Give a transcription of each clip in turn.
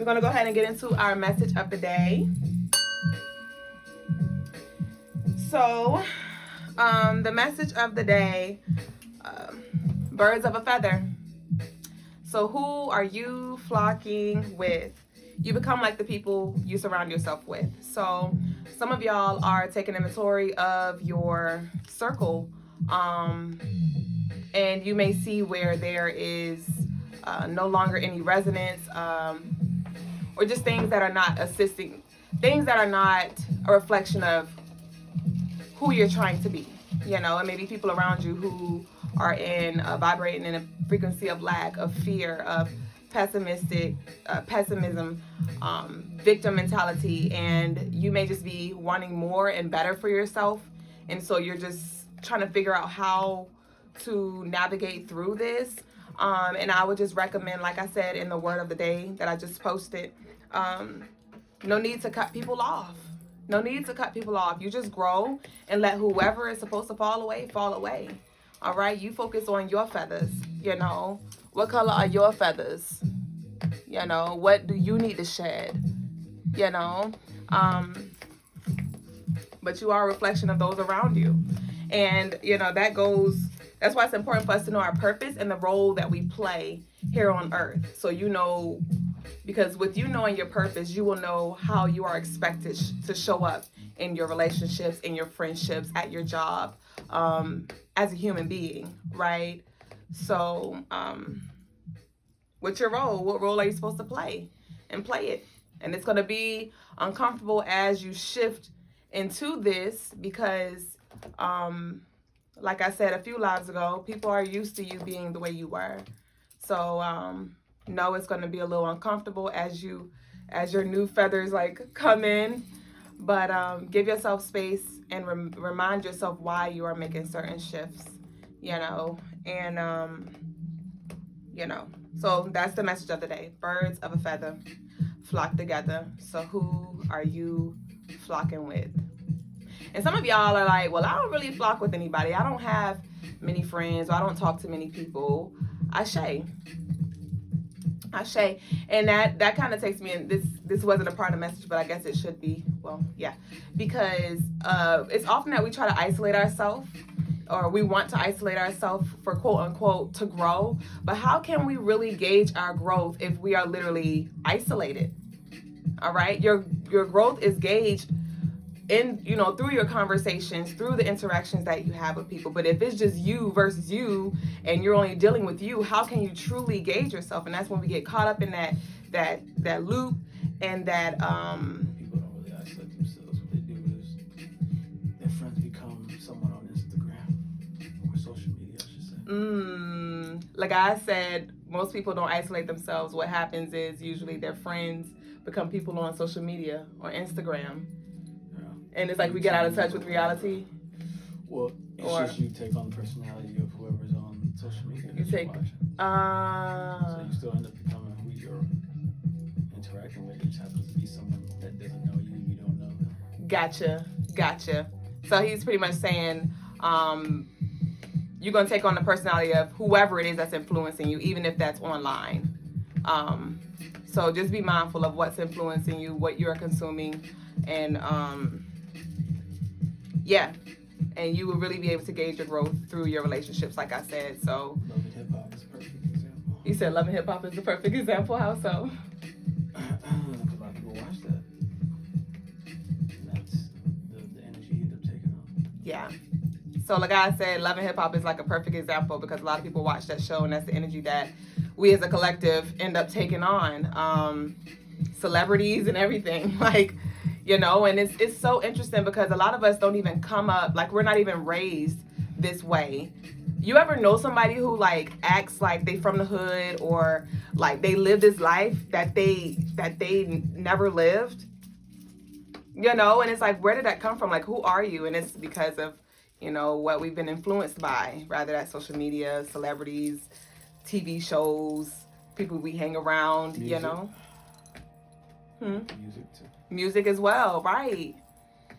we're going to go ahead and get into our message of the day. So, the message of the day, birds of a feather. So who are you flocking with? You become like the people you surround yourself with. So some of y'all are taking inventory of your circle, and you may see where there is no longer any resonance, or just things that are not assisting, things that are not a reflection of who you're trying to be, and maybe people around you who are vibrating in a frequency of lack, of fear, of pessimism, victim mentality, and you may just be wanting more and better for yourself, and so you're just trying to figure out how to navigate through this. And I would just recommend, like I said in the word of the day that I just posted, no need to cut people off. No need to cut people off. You just grow and let whoever is supposed to fall away, fall away. All right? You focus on your feathers, What color are your feathers? What do you need to shed? But you are a reflection of those around you. And, that's why it's important for us to know our purpose and the role that we play here on earth. So because with you knowing your purpose, you will know how you are expected to show up in your relationships, in your friendships, at your job, as a human being, right? So, what's your role? What role are you supposed to play? And play it. And it's going to be uncomfortable as you shift into this because, like I said a few lives ago, people are used to you being the way you were. So, no, it's going to be a little uncomfortable as your new feathers come in, but give yourself space and remind yourself why you are making certain shifts, so that's the message of the day. Birds of a feather flock together. So who are you flocking with? And some of y'all are like, well, I don't really flock with anybody. I don't have many friends, or I don't talk to many people. Ashe. And that kind of takes me in, this wasn't a part of the message, but I guess it should be. Well, yeah, because it's often that we try to isolate ourselves, or we want to isolate ourselves for quote unquote to grow. But how can we really gauge our growth if we are literally isolated? All right, your growth is gauged through your conversations, through the interactions that you have with people. But if it's just you versus you and you're only dealing with you, how can you truly gauge yourself? And that's when we get caught up in that loop and that people don't really isolate themselves. What they do is their friends become someone on Instagram or social media, I should say. Like I said, most people don't isolate themselves. What happens is usually their friends become people on social media or Instagram. And it's like we get out of touch with reality. Well, it's just you take on the personality of whoever's on social media. You take. So you still end up becoming who you're interacting with. It just happens to be someone that doesn't know you, you don't know them. Gotcha. So he's pretty much saying, you're gonna take on the personality of whoever it is that's influencing you, even if that's online. So just be mindful of what's influencing you, what you're consuming, and and you will really be able to gauge your growth through your relationships, like I said. So Love and Hip Hop is a perfect example. You said Love and Hip Hop is the perfect example. How so? A lot of people watch that. And that's the energy they're taking on. Yeah. So like I said, Love and Hip Hop is like a perfect example because a lot of people watch that show, and that's the energy that we as a collective end up taking on. Celebrities and everything. And it's so interesting because a lot of us don't even come up, we're not even raised this way. You ever know somebody who acts like they from the hood, or they live this life that they never lived? And it's where did that come from? Who are you? And it's because of, what we've been influenced by, rather that's social media, celebrities, TV shows, people we hang around, Music. Music too. Music as well, right?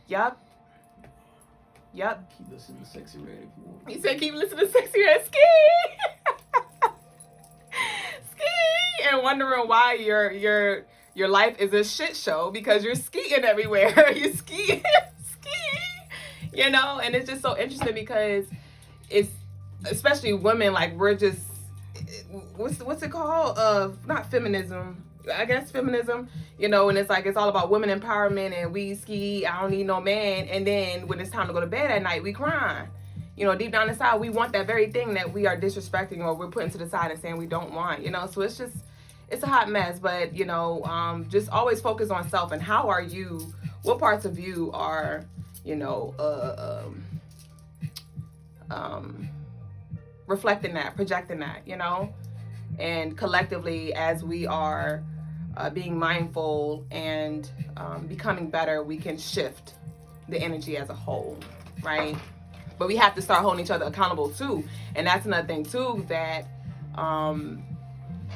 Yep. Keep listening to Sexy Red if you want. You said keep listening to Sexy Red. Ski! Ski! And wondering why your your life is a shit show because you're skiing everywhere. You're skiing, and it's just so interesting because it's, especially women, like we're just, what's it called? Not feminism. I guess feminism, and it's like, it's all about women empowerment and we ski, I don't need no man. And then when it's time to go to bed at night, we crying. Deep down inside, we want that very thing that we are disrespecting or we're putting to the side and saying we don't want, so it's just, it's a hot mess. But, just always focus on self and how are you, what parts of you are, reflecting that, projecting that, and collectively, as we are being mindful and becoming better, we can shift the energy as a whole, right? But we have to start holding each other accountable too. And that's another thing too that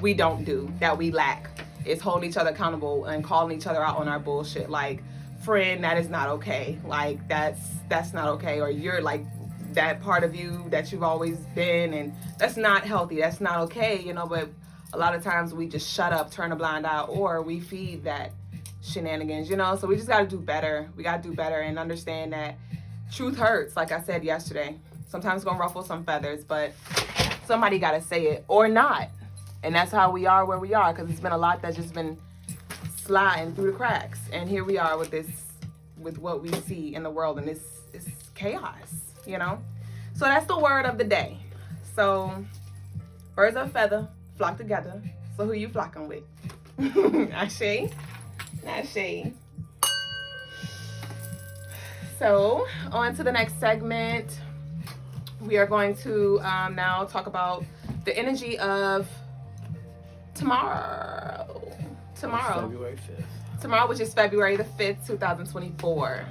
we don't do, that we lack, is holding each other accountable and calling each other out on our bullshit. Like, friend, that is not okay. Like, that's not okay. Or you're like, that part of you that you've always been, and that's not healthy, that's not okay, but a lot of times we just shut up, turn a blind eye, or we feed that shenanigans, so we just got to do better. We got to do better and understand that truth hurts, like I said yesterday. Sometimes it's gonna ruffle some feathers, but somebody got to say it or not, and that's how we are where we are, because it's been a lot that's just been sliding through the cracks, and here we are with this, with what we see in the world, and it's chaos. So that's the word of the day. So birds of a feather flock together. So who you flocking with? Ashe? Ashe. So on to the next segment. We are going to now talk about the energy of tomorrow. February 5th. Tomorrow, which is February the 5th, 2024.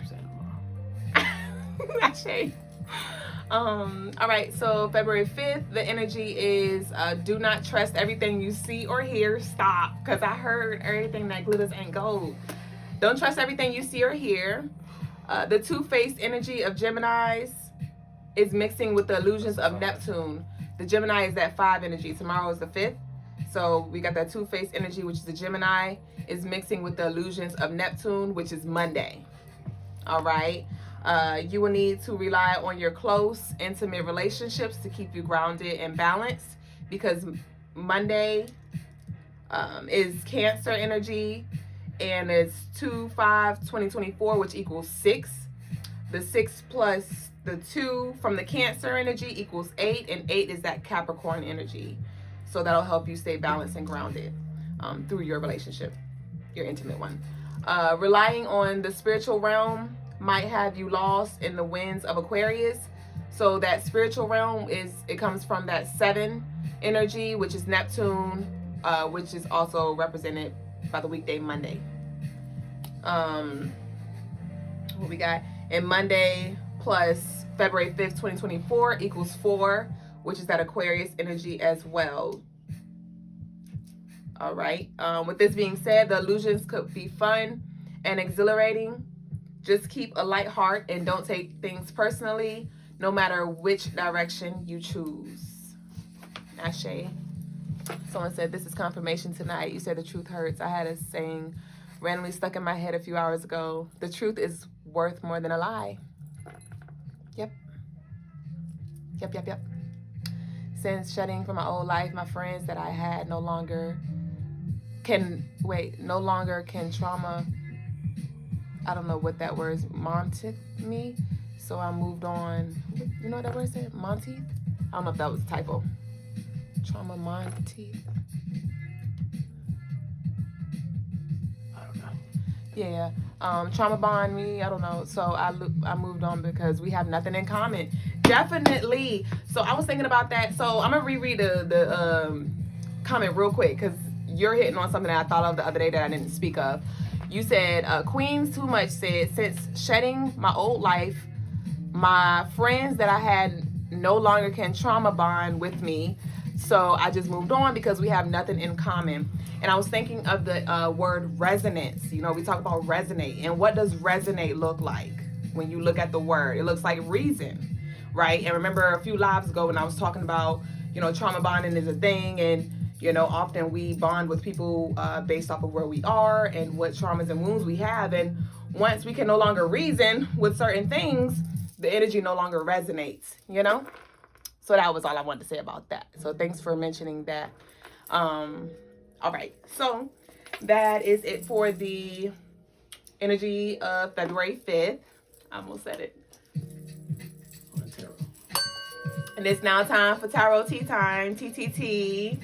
Ashe. All right, so February 5th, the energy is do not trust everything you see or hear. Stop, because I heard everything that glitters ain't gold. Don't trust everything you see or hear. The two-faced energy of Geminis is mixing with the illusions of Neptune. The Gemini is that 5 energy. Tomorrow is the 5th. So we got that two-faced energy, which is the Gemini, is mixing with the illusions of Neptune, which is Monday. All right. You will need to rely on your close, intimate relationships to keep you grounded and balanced, because Monday is Cancer energy, and it's 2/5/2024, which equals 6. The 6 plus the 2 from the Cancer energy equals 8, and 8 is that Capricorn energy. So that'll help you stay balanced and grounded through your relationship, your intimate one. Relying on the spiritual realm might have you lost in the winds of Aquarius. So that spiritual realm it comes from that 7 energy, which is Neptune, which is also represented by the weekday Monday. What we got? And Monday plus February 5th, 2024 equals 4, which is that Aquarius energy as well. All right. With this being said, the illusions could be fun and exhilarating. Just keep a light heart and don't take things personally, no matter which direction you choose. Ashe. Someone said, this is confirmation tonight. You said the truth hurts. I had a saying randomly stuck in my head a few hours ago. The truth is worth more than a lie. Yep. Since shedding from my old life, my friends that I had no longer can trauma, I don't know what that word is, Monteith me. So I moved on. You know what that word said? Monteith? I don't know if that was a typo. Trauma Monteith. I don't know. Yeah. Trauma bond me. I don't know. So I moved on because we have nothing in common. Definitely. So I was thinking about that. So I'm gonna reread the comment real quick, because you're hitting on something that I thought of the other day that I didn't speak of. You said, Queens Too Much said, since shedding my old life, my friends that I had no longer can trauma bond with me. So I just moved on because we have nothing in common. And I was thinking of the word resonance. You know, we talk about resonate. And what does resonate look like when you look at the word? It looks like reason, right? And remember a few lives ago when I was talking about, you know, trauma bonding is a thing, and You know, often we bond with people based off of where we are and what traumas and wounds we have. And once we can no longer reason with certain things, the energy no longer resonates, you know? So that was all I wanted to say about that. So thanks for mentioning that. All right. So that is it for the energy of February 5th. I almost said it. And it's now time for tarot tea time. TTT.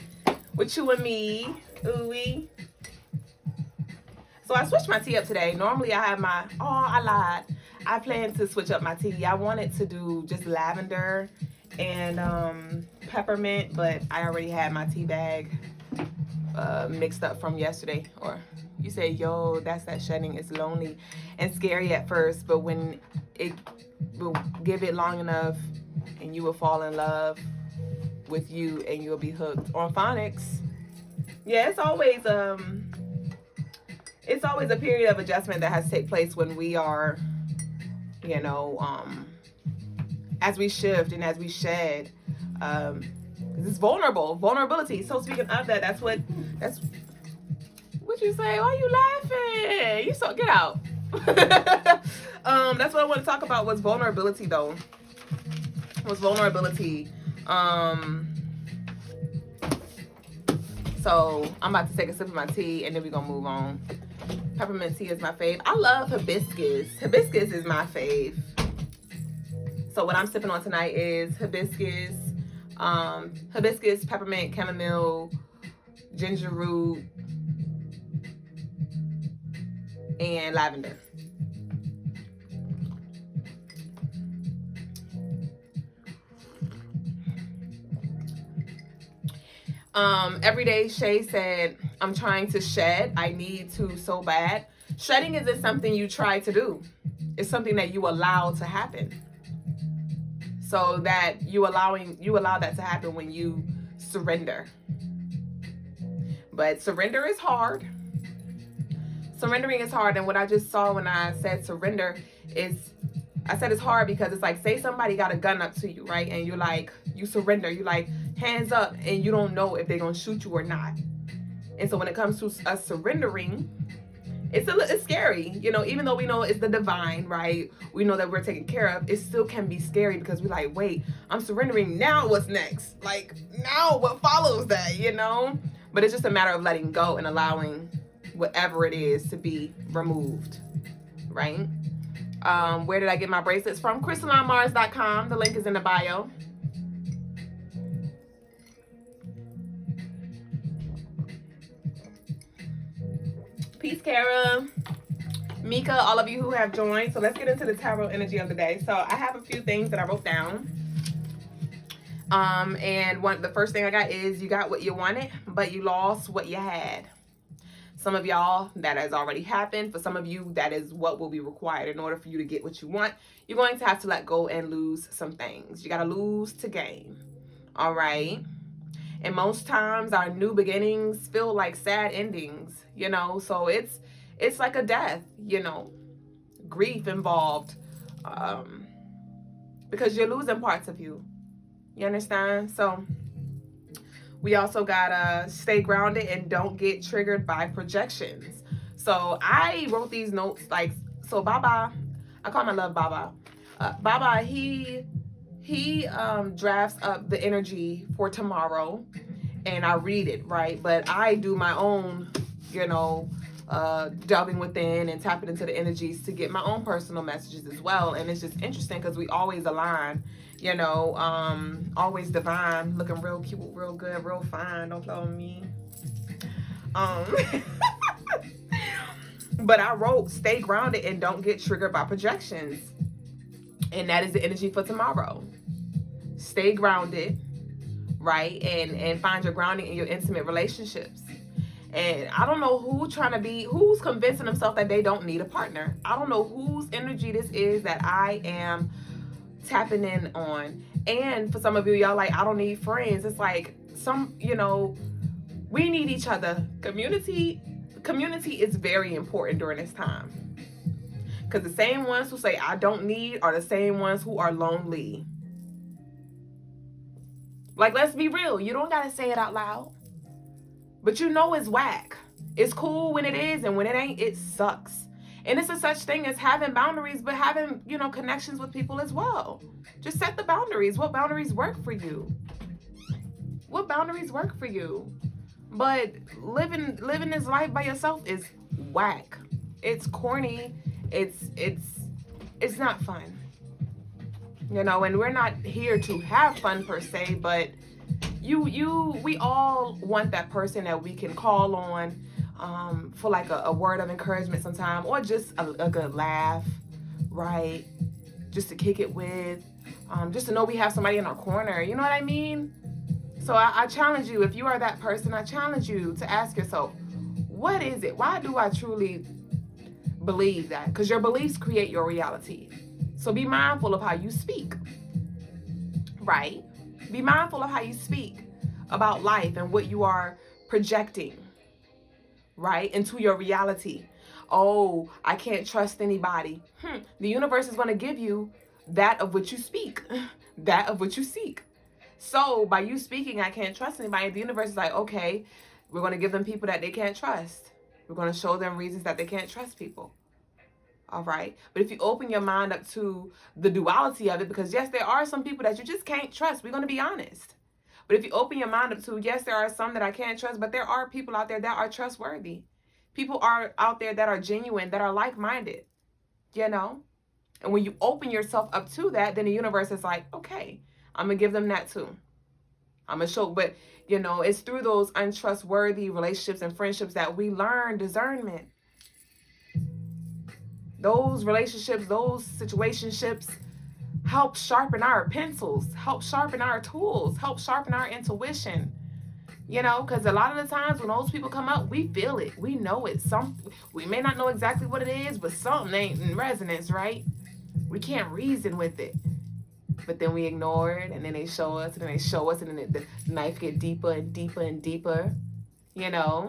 With you and me. Ooey. So I switched my tea up today. Normally I have my, I lied. I plan to switch up my tea. I wanted to do just lavender and peppermint, but I already had my tea bag mixed up from yesterday. Or you say, yo, that's that shedding. It's lonely and scary at first, but when it will give it long enough and you will fall in love with you and you'll be hooked. On phonics, yeah, it's always a period of adjustment that has to take place when we are, you know, as we shift and as we shed, because it's vulnerability. So speaking of that, that's what you say. Why are you laughing? You so get out. That's what I want to talk about was vulnerability though. So I'm about to take a sip of my tea and then we're gonna move on. Peppermint tea is my fave. I love hibiscus. Hibiscus is my fave. So what I'm sipping on tonight is hibiscus, peppermint, chamomile, ginger root, and lavender. Everyday Shay said, I'm trying to shed. I need to so bad. Shedding isn't something you try to do. It's something that you allow to happen. So that you allow that to happen when you surrender. But surrender is hard. Surrendering is hard. And what I just saw when I said surrender is, I said it's hard because it's like, say somebody got a gun up to you, right? And you're like, you surrender. You like, hands up, and you don't know if they're going to shoot you or not. And so when it comes to us surrendering, it's scary. You know, even though we know it's the divine, right? We know that we're taken care of. It still can be scary because we're like, wait, I'm surrendering. Now what's next? Like, now what follows that, you know? But it's just a matter of letting go and allowing whatever it is to be removed, right? Where did I get my bracelets from? CrystalineMars.com. The link is in the bio. Peace, Kara, Mika, all of you who have joined. So let's get into the tarot energy of the day. So I have a few things that I wrote down. And the first thing I got is, you got what you wanted, but you lost what you had. Some of y'all, that has already happened. For some of you, that is what will be required in order for you to get what you want. You're going to have to let go and lose some things. You got to lose to gain. All right. And most times our new beginnings feel like sad endings, you know, so it's like a death, you know, grief involved, because you're losing parts of you. You understand? So we also gotta stay grounded and don't get triggered by projections. So I wrote these notes like, so Baba, I call my love Baba. Baba, he drafts up the energy for tomorrow and I read it, right? But I do my own, you know, delving within and tapping into the energies to get my own personal messages as well. And it's just interesting because we always align, you know, always divine, looking real cute, real good, real fine. Don't play with me. But I wrote, stay grounded and don't get triggered by projections. And that is the energy for tomorrow. Stay grounded, right? And find your grounding in your intimate relationships. And I don't know who's convincing themselves that they don't need a partner. I don't know whose energy this is that I am tapping in on. And for some of you, y'all like, I don't need friends. It's like you know, we need each other. Community is very important during this time. Because the same ones who say I don't need are the same ones who are lonely. Like, let's be real. You don't got to say it out loud. But you know it's whack. It's cool when it is, and when it ain't, it sucks. And it's a such thing as having boundaries, but having, connections with people as well. Just set the boundaries. What boundaries work for you? What boundaries work for you? But living this life by yourself is whack. It's corny. It's not fun. And we're not here to have fun per se, but we all want that person that we can call on for like a word of encouragement sometime, or just a good laugh, right? Just to kick it with, just to know we have somebody in our corner. You know what I mean? So I challenge you, if you are that person, I challenge you to ask yourself, what is it? Why do I truly believe that? Because your beliefs create your reality. So be mindful of how you speak, right? Be mindful of how you speak about life and what you are projecting, right, into your reality. Oh, I can't trust anybody. The universe is going to give you that of which you speak, that of which you seek. So by you speaking, I can't trust anybody, the universe is like, okay, we're going to give them people that they can't trust. We're going to show them reasons that they can't trust people. All right. But if you open your mind up to the duality of it, because yes, there are some people that you just can't trust. We're going to be honest. But if you open your mind up to, yes, there are some that I can't trust, but there are people out there that are trustworthy. People are out there that are genuine, that are like-minded, And when you open yourself up to that, then the universe is like, okay, I'm going to give them that too. I'm going to show, but it's through those untrustworthy relationships and friendships that we learn discernment. Those relationships, those situationships help sharpen our pencils, help sharpen our tools, help sharpen our intuition. Because a lot of the times when those people come up, we feel it. We know it. We may not know exactly what it is, but something ain't in resonance, right? We can't reason with it. But then we ignore it, and then they show us, and then they show us, and then the knife get deeper and deeper and deeper, I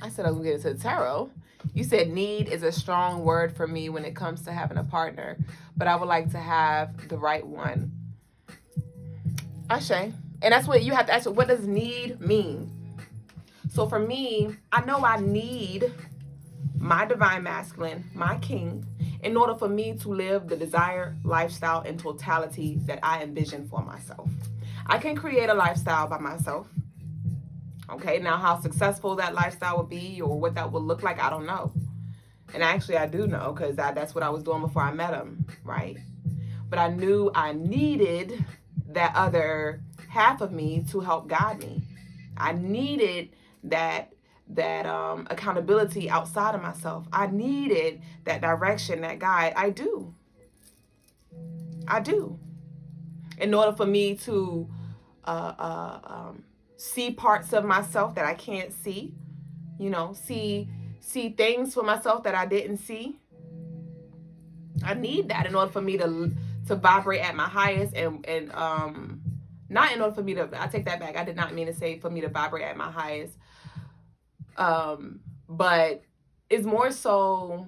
said I was going to get into the tarot. You said need is a strong word for me when it comes to having a partner, but I would like to have the right one. Ashe. And that's what you have to ask. What does need mean? So for me, I know I need my divine masculine, my king, in order for me to live the desired lifestyle in totality that I envision for myself. I can create a lifestyle by myself. Okay, now how successful that lifestyle would be or what that would look like, I don't know. And actually I do know, because that's what I was doing before I met him, right? But I knew I needed that other half of me to help guide me. I needed that accountability outside of myself. I needed that direction, that guide. I do. In order for me to see parts of myself that I can't see, see things for myself that I didn't see. I need that in order for me to vibrate at my highest, and not in order for me to, I take that back. I did not mean to say for me to vibrate at my highest. But it's more so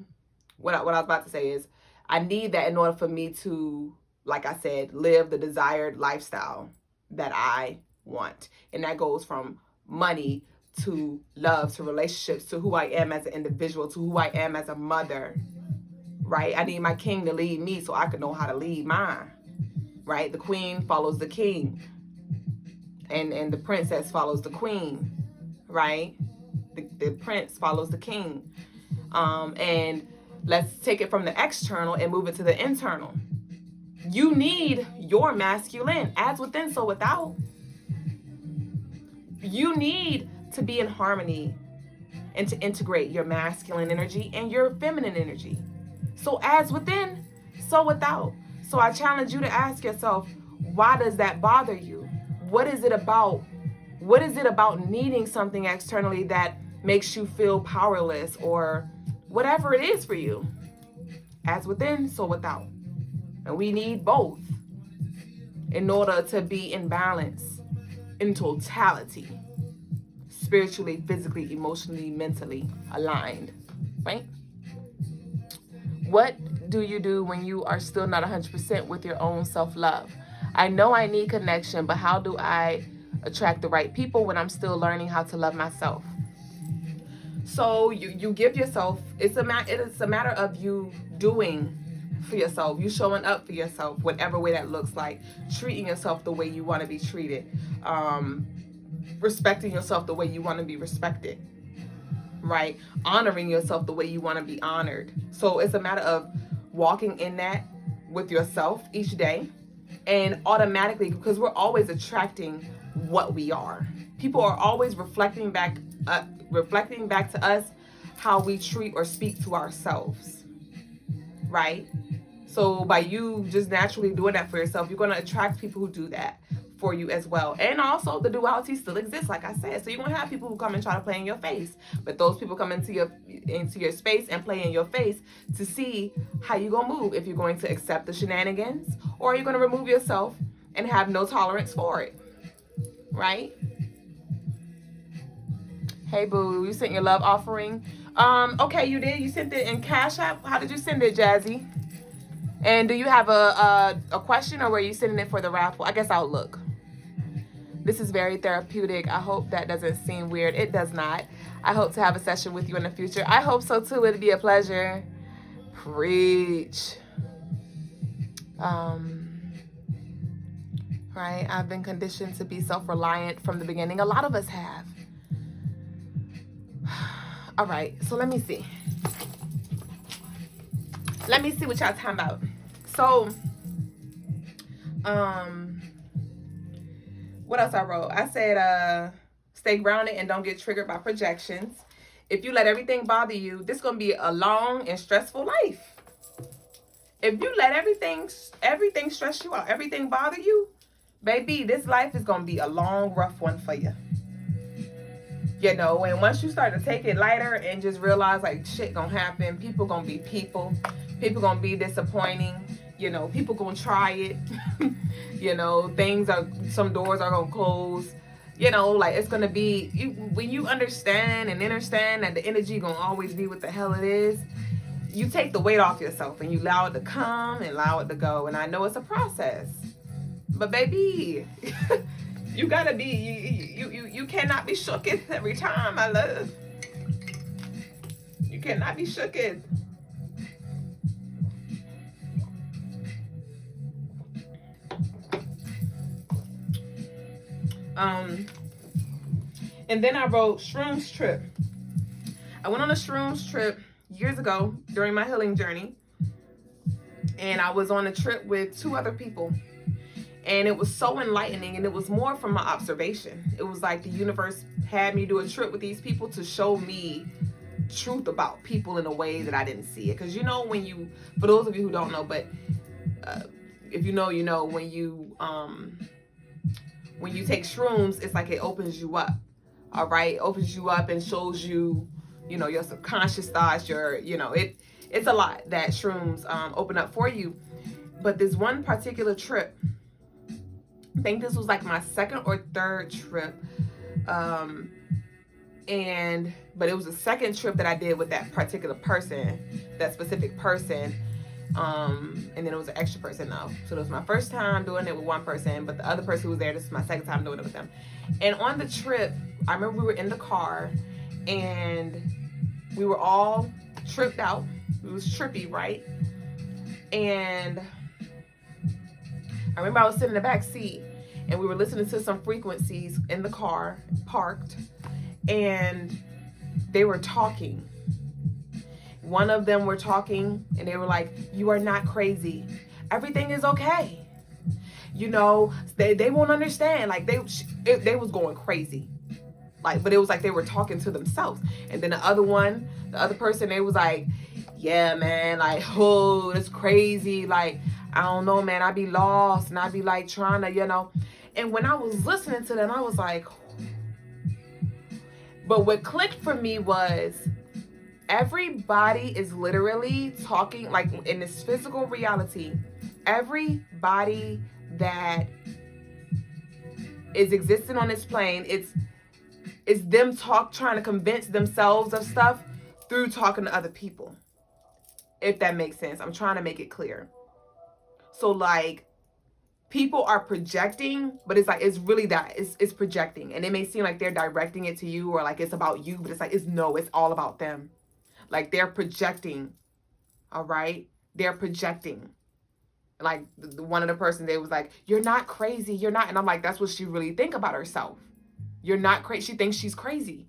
what I was about to say is I need that in order for me to, like I said, live the desired lifestyle that I want. And that goes from money to love to relationships to who I am as an individual to who I am as a mother, right? I need my king to lead me so I can know how to lead mine, right? The queen follows the king, and the princess follows the queen, right? The prince follows the king. And let's take it from the external and move it to the internal. You need your masculine, as within, so without. You need to be in harmony and to integrate your masculine energy and your feminine energy. So as within, so without. So I challenge you to ask yourself, why does that bother you? What is it about? What is it about needing something externally that makes you feel powerless, or whatever it is for you? As within, so without. And we need both in order to be in balance, in totality, spiritually, physically, emotionally, mentally aligned, right? What do you do when you are still not 100% with your own self-love? I know I need connection, but how do I attract the right people when I'm still learning how to love myself. So you give yourself, it's a matter of you doing for yourself, you showing up for yourself, whatever way that looks like, treating yourself the way you want to be treated, respecting yourself the way you want to be respected, right? Honoring yourself the way you want to be honored. So it's a matter of walking in that with yourself each day, and automatically, because we're always attracting what we are. People are always reflecting back to us how we treat or speak to ourselves, right? So by you just naturally doing that for yourself, you're going to attract people who do that for you as well. And also the duality still exists, like I said. So you're going to have people who come and try to play in your face, but those people come into your space and play in your face to see how you're going to move, if you're going to accept the shenanigans or you're going to remove yourself and have no tolerance for it, right? Hey boo, you sent your love offering. Okay, you did. You sent it in Cash App. How did you send it, Jazzy? And do you have a question, or were you sending it for the raffle? I guess I'll look. This is very therapeutic. I hope that doesn't seem weird. It does not. I hope to have a session with you in the future. I hope so too. It'd be a pleasure. Preach. Right? I've been conditioned to be self-reliant from the beginning. A lot of us have. All right. So let me see. Let me see what y'all talking about. So, what else I wrote? I said, stay grounded and don't get triggered by projections. If you let everything bother you, this is going to be a long and stressful life. If you let everything stress you out, everything bother you, baby, this life is going to be a long, rough one for you. You know, and once you start to take it lighter and just realize like shit gonna happen, people gonna be people gonna be disappointing, you know, people gonna try it, you know, some doors are gonna close, you know, like it's gonna be, when you understand that the energy gonna always be what the hell it is, you take the weight off yourself and you allow it to come and allow it to go. And I know it's a process, but baby, you gotta be, you cannot be shooketh every time, my love. You cannot be shooketh. And then I wrote Shrooms Trip. I went on a Shrooms Trip years ago during my healing journey. And I was on a trip with 2 other people. And it was so enlightening, and it was more from my observation. It was like the universe had me do a trip with these people to show me truth about people in a way that I didn't see it. Because you know, for those of you who don't know, but if you know, you know, when you take shrooms, it's like it opens you up. All right, it opens you up and shows you, you know, your subconscious thoughts. It's a lot that shrooms open up for you. But this one particular trip, I think this was like my 2nd or 3rd trip, but it was the 2nd trip that I did with that particular person, that specific person, and then it was an extra person though. So it was my first time doing it with one person, but the other person who was there, this is my 2nd time doing it with them. And on the trip, I remember we were in the car, and we were all tripped out. It was trippy, right? And I remember I was sitting in the back seat, and we were listening to some frequencies in the car, parked, and they were talking. One of them were talking, and they were like, "You are not crazy. Everything is okay. You know, they won't understand." Like they was going crazy. Like, but it was like they were talking to themselves. And then the other person, they was like, "Yeah, man, like, oh, it's crazy. Like, I don't know, man, I be lost, and I be like trying to, you know." And when I was listening to them, I was like, but what clicked for me was everybody is literally talking, like in this physical reality, everybody that is existing on this plane, it's them trying to convince themselves of stuff through talking to other people. If that makes sense. I'm trying to make it clear. So like, people are projecting, but it's like, it's really that it's projecting, and it may seem like they're directing it to you, or like it's about you, but it's like, it's all about them. Like, they're projecting. All right, they're projecting. Like, one of the person, they was like, you're not crazy, you're not. And I'm like, that's what she really think about herself. You're not crazy. She thinks she's crazy.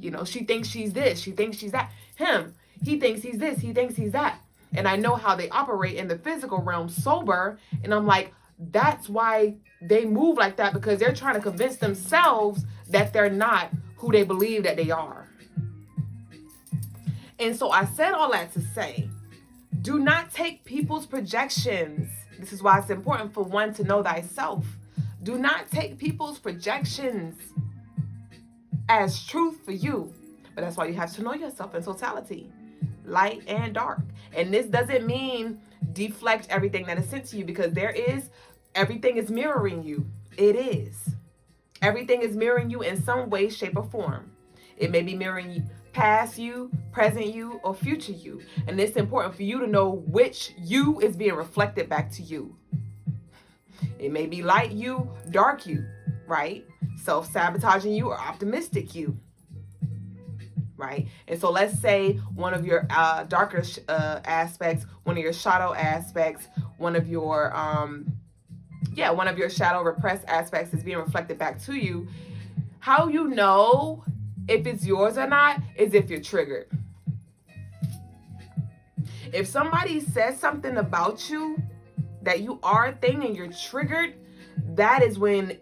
You know, she thinks she's this, she thinks she's that. Him, he thinks he's this, he thinks he's that. And I know how they operate in the physical realm sober. And I'm like, that's why they move like that, because they're trying to convince themselves that they're not who they believe that they are. And so I said all that to say, do not take people's projections. This is why it's important for one to know thyself. Do not take people's projections as truth for you. But that's why you have to know yourself in totality, light and dark. And this doesn't mean deflect everything that is sent to you, because everything is mirroring you. It is. Everything is mirroring you in some way, shape, or form. It may be mirroring you, past you, present you, or future you. And it's important for you to know which you is being reflected back to you. It may be light you, dark you, right? Self-sabotaging you, or optimistic you, right? And so let's say one of your darker aspects, one of your shadow aspects, one of your shadow repressed aspects is being reflected back to you. How you know if it's yours or not is if you're triggered. If somebody says something about you that you are a thing and you're triggered, that is when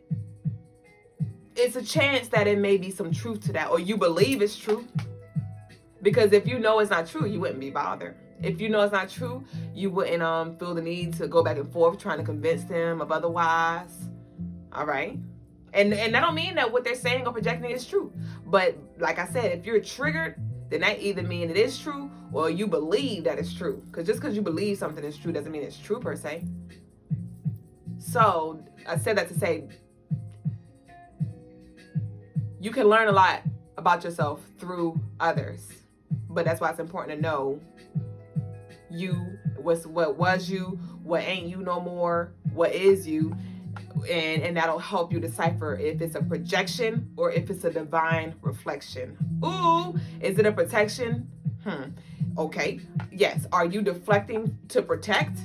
it's a chance that it may be some truth to that, or you believe it's true. Because if you know it's not true, you wouldn't be bothered. If you know it's not true, you wouldn't feel the need to go back and forth trying to convince them of otherwise. All right? And that don't mean that what they're saying or projecting is true. But like I said, if you're triggered, then that either means it is true or you believe that it's true. Because just because you believe something is true doesn't mean it's true per se. So I said that to say, you can learn a lot about yourself through others. But that's why it's important to know you, what was you, what ain't you no more, what is you. And that'll help you decipher if it's a projection or if it's a divine reflection. Ooh, is it a protection? Okay. Yes. Are you deflecting to protect?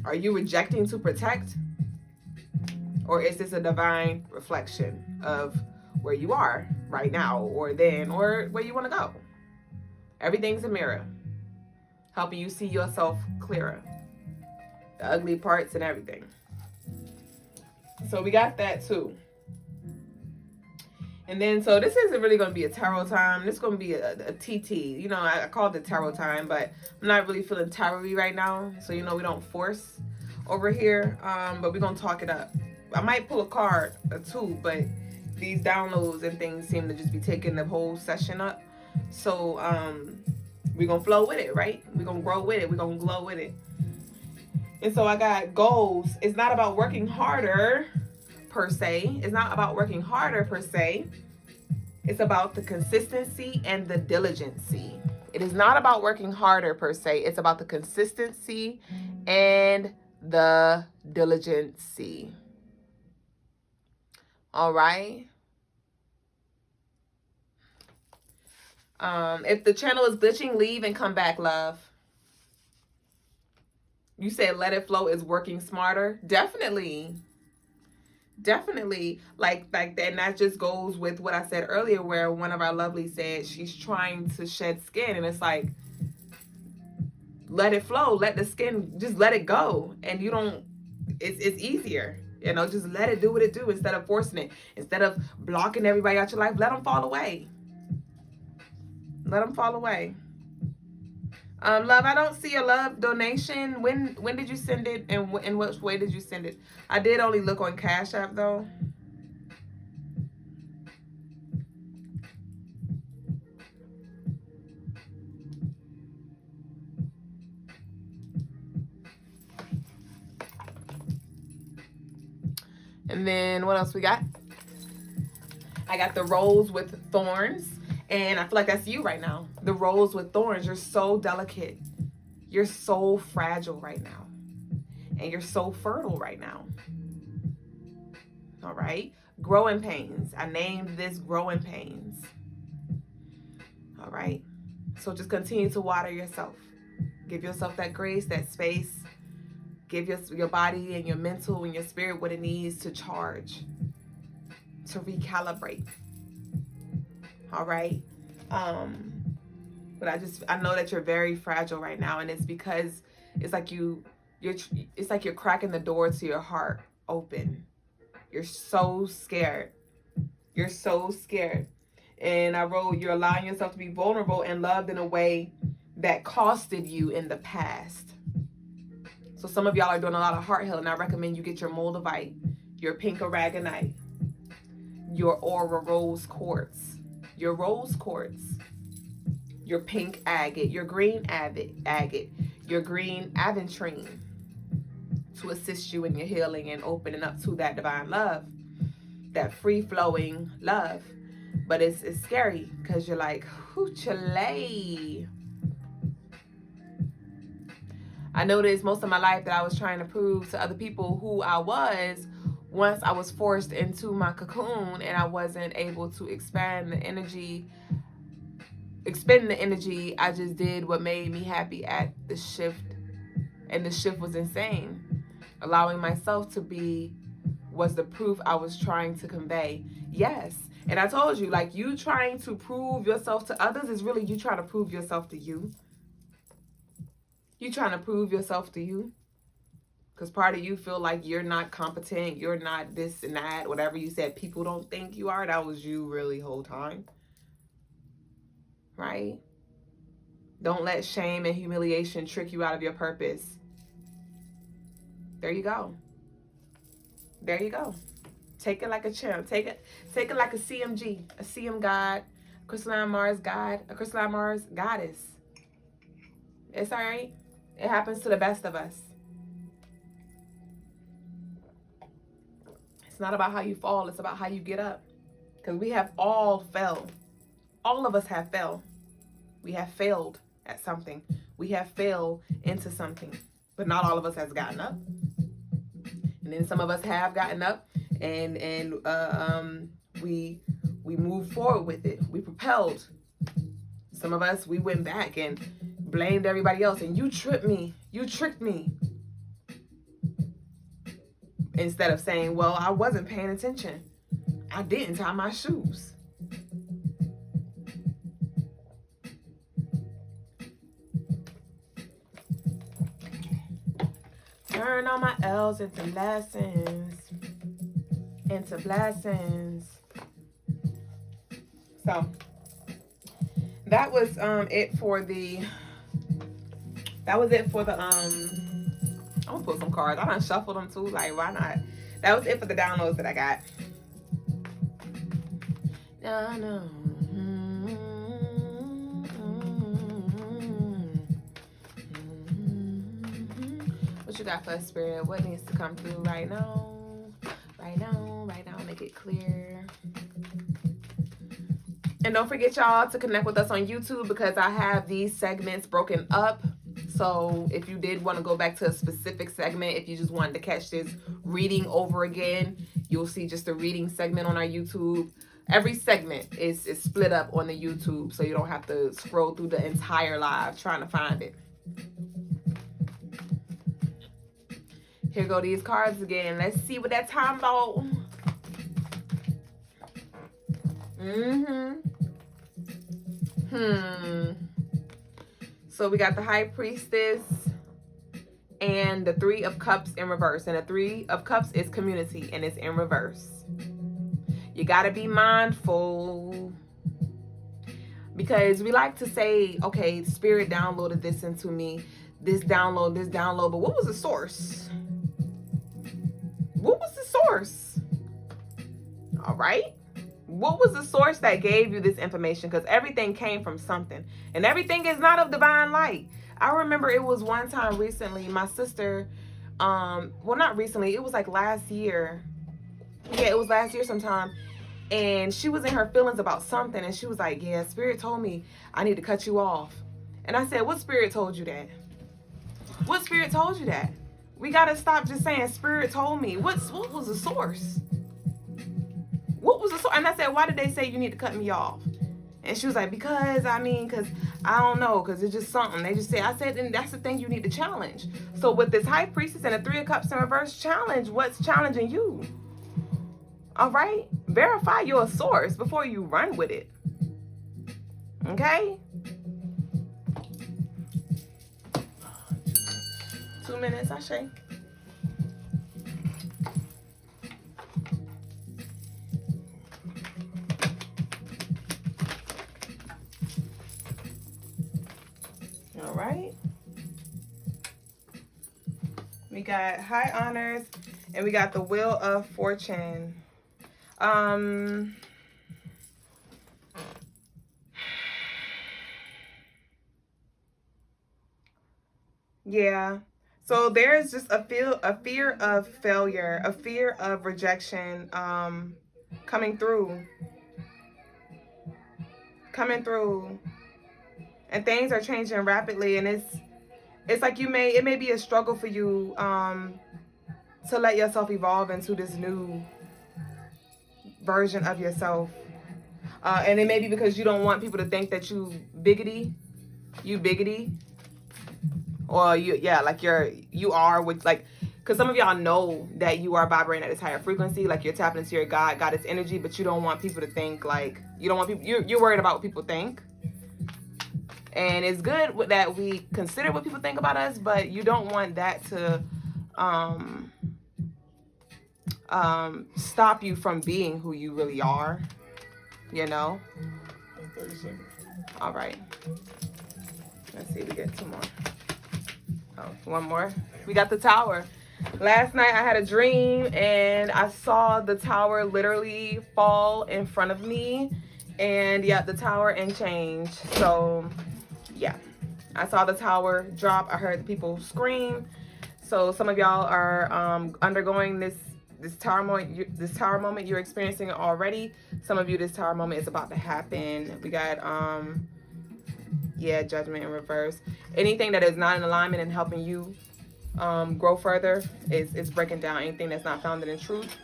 Are you rejecting to protect? Or is this a divine reflection of where you are right now, or then, or where you want to go? Everything's a mirror, helping you see yourself clearer, the ugly parts and everything. So we got that too. And then, so this isn't really going to be a tarot time. This is going to be a TT. You know, I called it tarot time, but I'm not really feeling tarot-y right now. So, you know, we don't force over here. But we're going to talk it up. I might pull a card or two, but these downloads and things seem to just be taking the whole session up. So, we're going to flow with it, right? We're going to grow with it. We're going to glow with it. And so I got goals. It's not about working harder per se. It's not about working harder per se. It's about the consistency and the diligency. It is not about working harder per se. It's about the consistency and the diligency. All right. If the channel is glitching, leave and come back, love. You said let it flow is working smarter. Definitely. Like that. And that just goes with what I said earlier, where one of our lovelies said she's trying to shed skin. And it's like, let it flow. Let the skin, just let it go. And you don't, it's easier. You know, just let it do what it do instead of forcing it. Instead of blocking everybody out your life, let them fall away. Let them fall away. Love, I don't see a love donation. When did you send it, and in which way did you send it? I did only look on Cash App though. And then what else we got? I got the Rose with Thorns. And I feel like that's you right now. The Rose with Thorns. You're so delicate. You're so fragile right now. And you're so fertile right now. All right. Growing pains. I named this growing pains. All right. So just continue to water yourself. Give yourself that grace, that space. Give your body and your mental and your spirit what it needs to charge, to recalibrate. All right. But I know that you're very fragile right now, and it's because it's like it's like you're cracking the door to your heart open. You're so scared. You're so scared. And I wrote, you're allowing yourself to be vulnerable and loved in a way that costed you in the past. So some of y'all are doing a lot of heart healing. I recommend you get your moldavite, your pink aragonite, your aura rose quartz, your rose quartz, your pink agate, your green agate, your green aventurine, to assist you in your healing and opening up to that divine love, that free-flowing love. But it's scary because you're like, hoochale. I noticed most of my life that I was trying to prove to other people who I was once I was forced into my cocoon and I wasn't able to expend the energy. I just did what made me happy at the shift. And the shift was insane. Allowing myself to be was the proof I was trying to convey. Yes. And I told you, like, you trying to prove yourself to others is really you trying to prove yourself to you. You trying to prove yourself to you. Because part of you feel like you're not competent, you're not this and that, whatever you said people don't think you are, that was you really whole time. Right? Don't let shame and humiliation trick you out of your purpose. There you go. There you go. Take it like a champ. Take it like a CMG, a CM God, Crystaline Mars God, a Crystaline Mars goddess. It's all right. It happens to the best of us. It's not about how you fall. It's about how you get up. Because we have all fell. All of us have fell. We have failed at something. We have failed into something. But not all of us has gotten up. And then some of us have gotten up and we moved forward with it. We propelled. Some of us, we went back and blamed everybody else. And you tripped me. You tricked me. Instead of saying, well, I wasn't paying attention. I didn't tie my shoes. Turn all my L's into lessons. Into blessings. So that was it for the I'm gonna put some cards. I done shuffled them too, like why not? That was it for the downloads that I got. No. What you got for us, Spirit? What needs to come through right now? Right now. Make it clear. And don't forget, y'all, to connect with us on YouTube because I have these segments broken up. So if you did want to go back to a specific segment, if you just wanted to catch this reading over again, you'll see just a reading segment on our YouTube. Every segment is split up on the YouTube, so you don't have to scroll through the entire live trying to find it. Here go these cards again. Let's see what that's time about. So we got the High Priestess and the Three of Cups in reverse. And the Three of Cups is community and it's in reverse. You got to be mindful. Because we like to say, okay, Spirit downloaded this into me. This download. But what was the source? What was the source? All right. What was the source that gave you this information? Because everything came from something. And everything is not of divine light. I remember it was one time recently, my sister, well, not recently. It was like last year. Yeah, it was last year sometime. And she was in her feelings about something. And she was like, yeah, Spirit told me I need to cut you off. And I said, what Spirit told you that? What Spirit told you that? We gotta stop just saying Spirit told me. What was the source? What was the source? And I said, why did they say you need to cut me off? And she was like, because I don't know, because it's just something. They just say, I said, and that's the thing you need to challenge. So with this High Priestess and the Three of Cups in reverse, challenge what's challenging you. All right? Verify your source before you run with it. Okay? 2 minutes, I say. All right. We got High Honors, and we got the Wheel of Fortune. Yeah. So there's just a fear of failure, a fear of rejection, coming through, and things are changing rapidly, and it's like it may be a struggle for you, to let yourself evolve into this new version of yourself, and it may be because you don't want people to think that you biggity, or you are with, like, because some of y'all know that you are vibrating at this higher frequency, like you're tapping into your goddess energy, but you don't want people to think, like, you're worried about what people think. And it's good that we consider what people think about us, but you don't want that to stop you from being who you really are, you know? 30 seconds. All right. Let's see, we get 2 more. Oh, 1 more. We got the Tower. Last night I had a dream and I saw the Tower literally fall in front of me, and yeah, the Tower and change. So yeah, I saw the Tower drop. I heard the people scream. So some of y'all are undergoing this tower moment. You're experiencing it already. Some of you, this tower moment is about to happen. We got Judgment in reverse. Anything that is not in alignment and helping you grow further is breaking down. Anything that's not founded in truth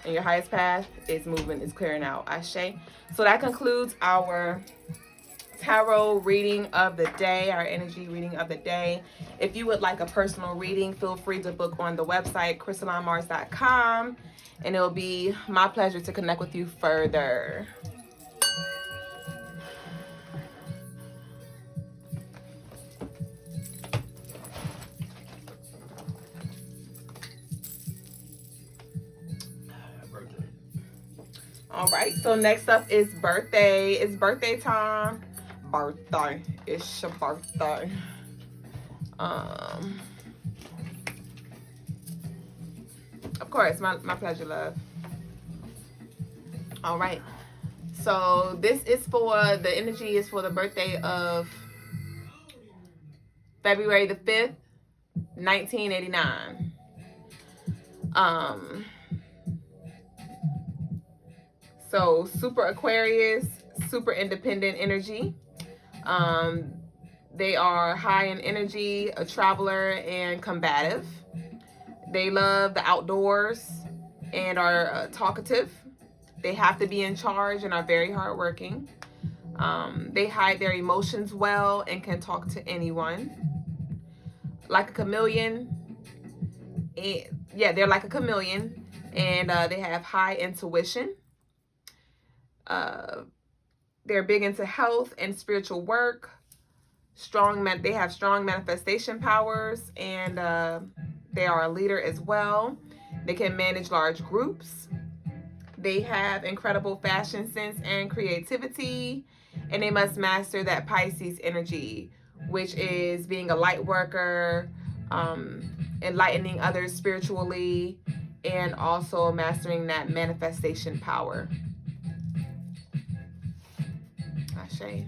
and your highest path is moving, is clearing out. Ashe. So that concludes our tarot reading of the day, our energy reading of the day. If you would like a personal reading, feel free to book on the website crystalinemars.com, and it'll be my pleasure to connect with you further. All right, so next up is birthday. It's birthday time. It's your birthday. Of course, my pleasure, love. All right, so this is for, the energy is for the birthday of February the 5th, 1989. So super Aquarius, super independent energy. They are high in energy, a traveler, and combative. They love the outdoors and are talkative. They have to be in charge and are very hardworking. They hide their emotions well and can talk to anyone. Like a chameleon. They're like a chameleon, and they have high intuition. They're big into health and spiritual work. They have strong manifestation powers, and they are a leader as well. They can manage large groups. They have incredible fashion sense and creativity, and they must master that Pisces energy, which is being a light worker, enlightening others spiritually, and also mastering that manifestation power. Ashe.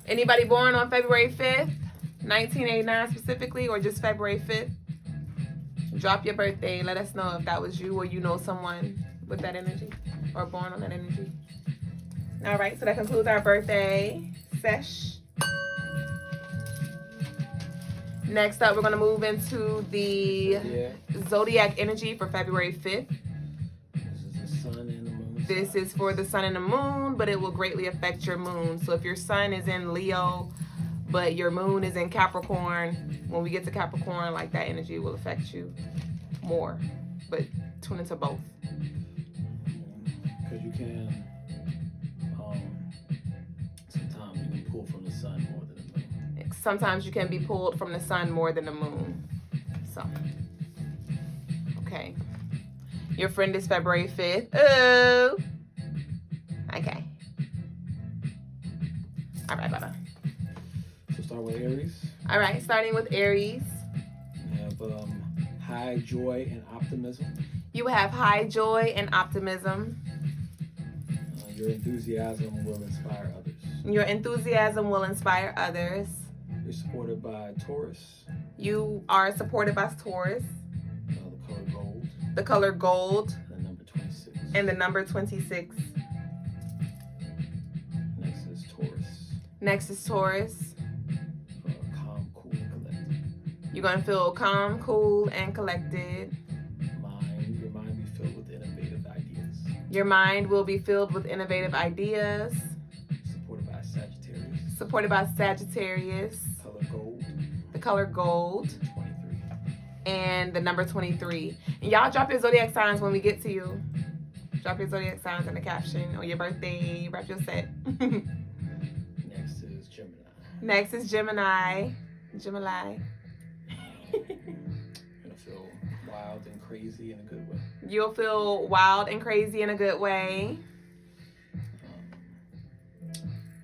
Anybody born on February 5th, 1989 specifically, or just February 5th? Drop your birthday. Let us know if that was you or you know someone with that energy or born on that energy. All right, so that concludes our birthday sesh. Next up, we're going to move into the Yeah. Zodiac energy for February 5th. This is the sun and the moon. This is for the sun and the moon, but it will greatly affect your moon. So if your sun is in Leo, but your moon is in Capricorn, when we get to Capricorn, like that energy will affect you more. But tune into both. Because you can, sometimes you can pull from the sun more than the moon. Sometimes you can be pulled from the sun more than the moon. So, okay. Your friend is February 5th. Oh. Okay. All right, bye-bye. So start with Aries. All right, starting with Aries. You have high joy and optimism. You have high joy and optimism. Your enthusiasm will inspire others. Your enthusiasm will inspire others. You're supported by Taurus. You are supported by Taurus. The color gold. The color gold. And the number 26. And the number 26. Next is Taurus. Next is Taurus. Calm, cool, and collected. You're going to feel calm, cool, and collected. Your mind be filled with innovative ideas. Your mind will be filled with innovative ideas. Supported by Sagittarius. Supported by Sagittarius. Color gold. The color gold. 23. And the number 23. And y'all drop your zodiac signs when we get to you. Drop your zodiac signs in the caption on your birthday. Wrap your set. Next is Gemini. Next is Gemini. Gemini. You're gonna feel wild and crazy in a good way. You'll feel wild and crazy in a good way.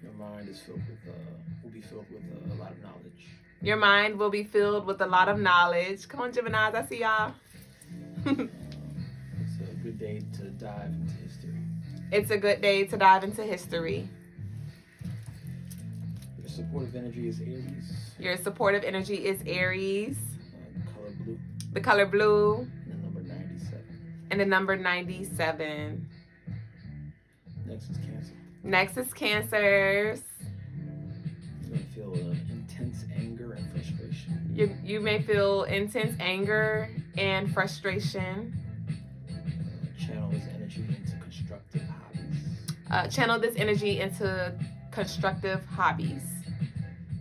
Your mind is filled with, will be filled with a lot of knowledge. Your mind will be filled with a lot of knowledge. Come on, Geminis, I see y'all. It's a good day to dive into history. It's a good day to dive into history. Your supportive energy is Aries. Your supportive energy is Aries. The color blue. The color blue. And the number 97. And the number 97. Next is Cancer. Next is Cancers. You're going to feel intense anger and frustration. You may feel intense anger and frustration. Channel this energy into constructive hobbies. Channel this energy into constructive hobbies.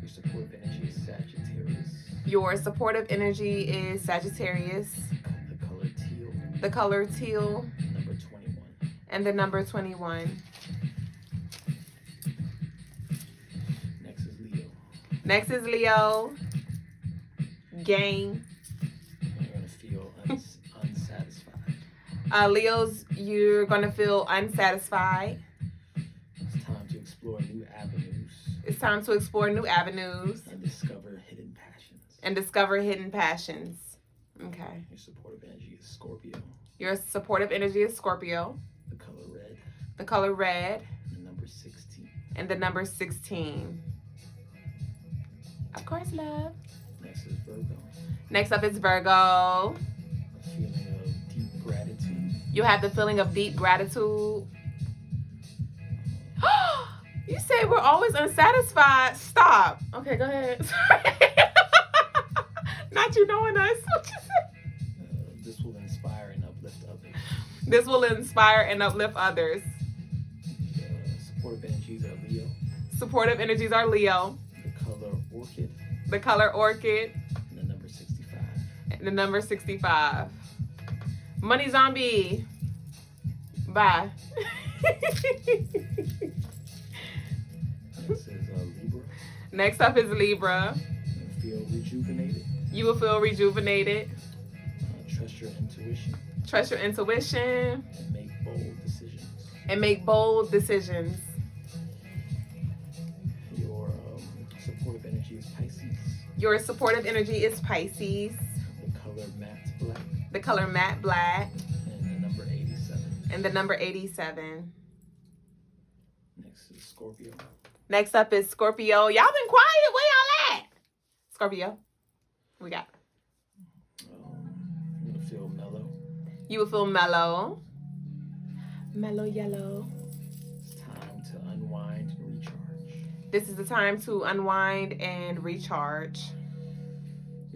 Your supportive energy is Sagittarius. Your supportive energy is Sagittarius. The color teal. The color teal. Number 21. And the number 21. Next is Leo. Next is Leo. Gang. You're going to feel unsatisfied. Leos, you're going to feel unsatisfied. It's time to explore new avenues. It's time to explore new avenues. And discover hidden passions. And discover hidden passions. Okay. Your supportive energy is Scorpio. Your supportive energy is Scorpio. The color red. The color red. And the number 16. And the number 16. Of course, love. Next is Virgo. Next up is Virgo. A feeling of deep gratitude. You have the feeling of deep gratitude. You say we're always unsatisfied. Stop. Okay, go ahead. Sorry. Not you knowing us. What you say? This will inspire and uplift others. This will inspire and uplift others. Supportive energies are Leo. Supportive energies are Leo. The color orchid. The color orchid. And the number 65. And the number 65. Money zombie. Bye. Next is Libra. Next up is Libra. You feel rejuvenated. You will feel rejuvenated. Trust your intuition. Trust your intuition. And make bold decisions. And make bold decisions. Your supportive energy is Pisces. Your supportive energy is Pisces. The color matte black. The color matte black. And the number 87. And the number 87. Next is Scorpio. Next up is Scorpio. Y'all been quiet. Where y'all at? Scorpio. What we got? You're going to feel mellow. You will feel mellow. Mellow yellow. It's time to unwind and recharge. This is the time to unwind and recharge.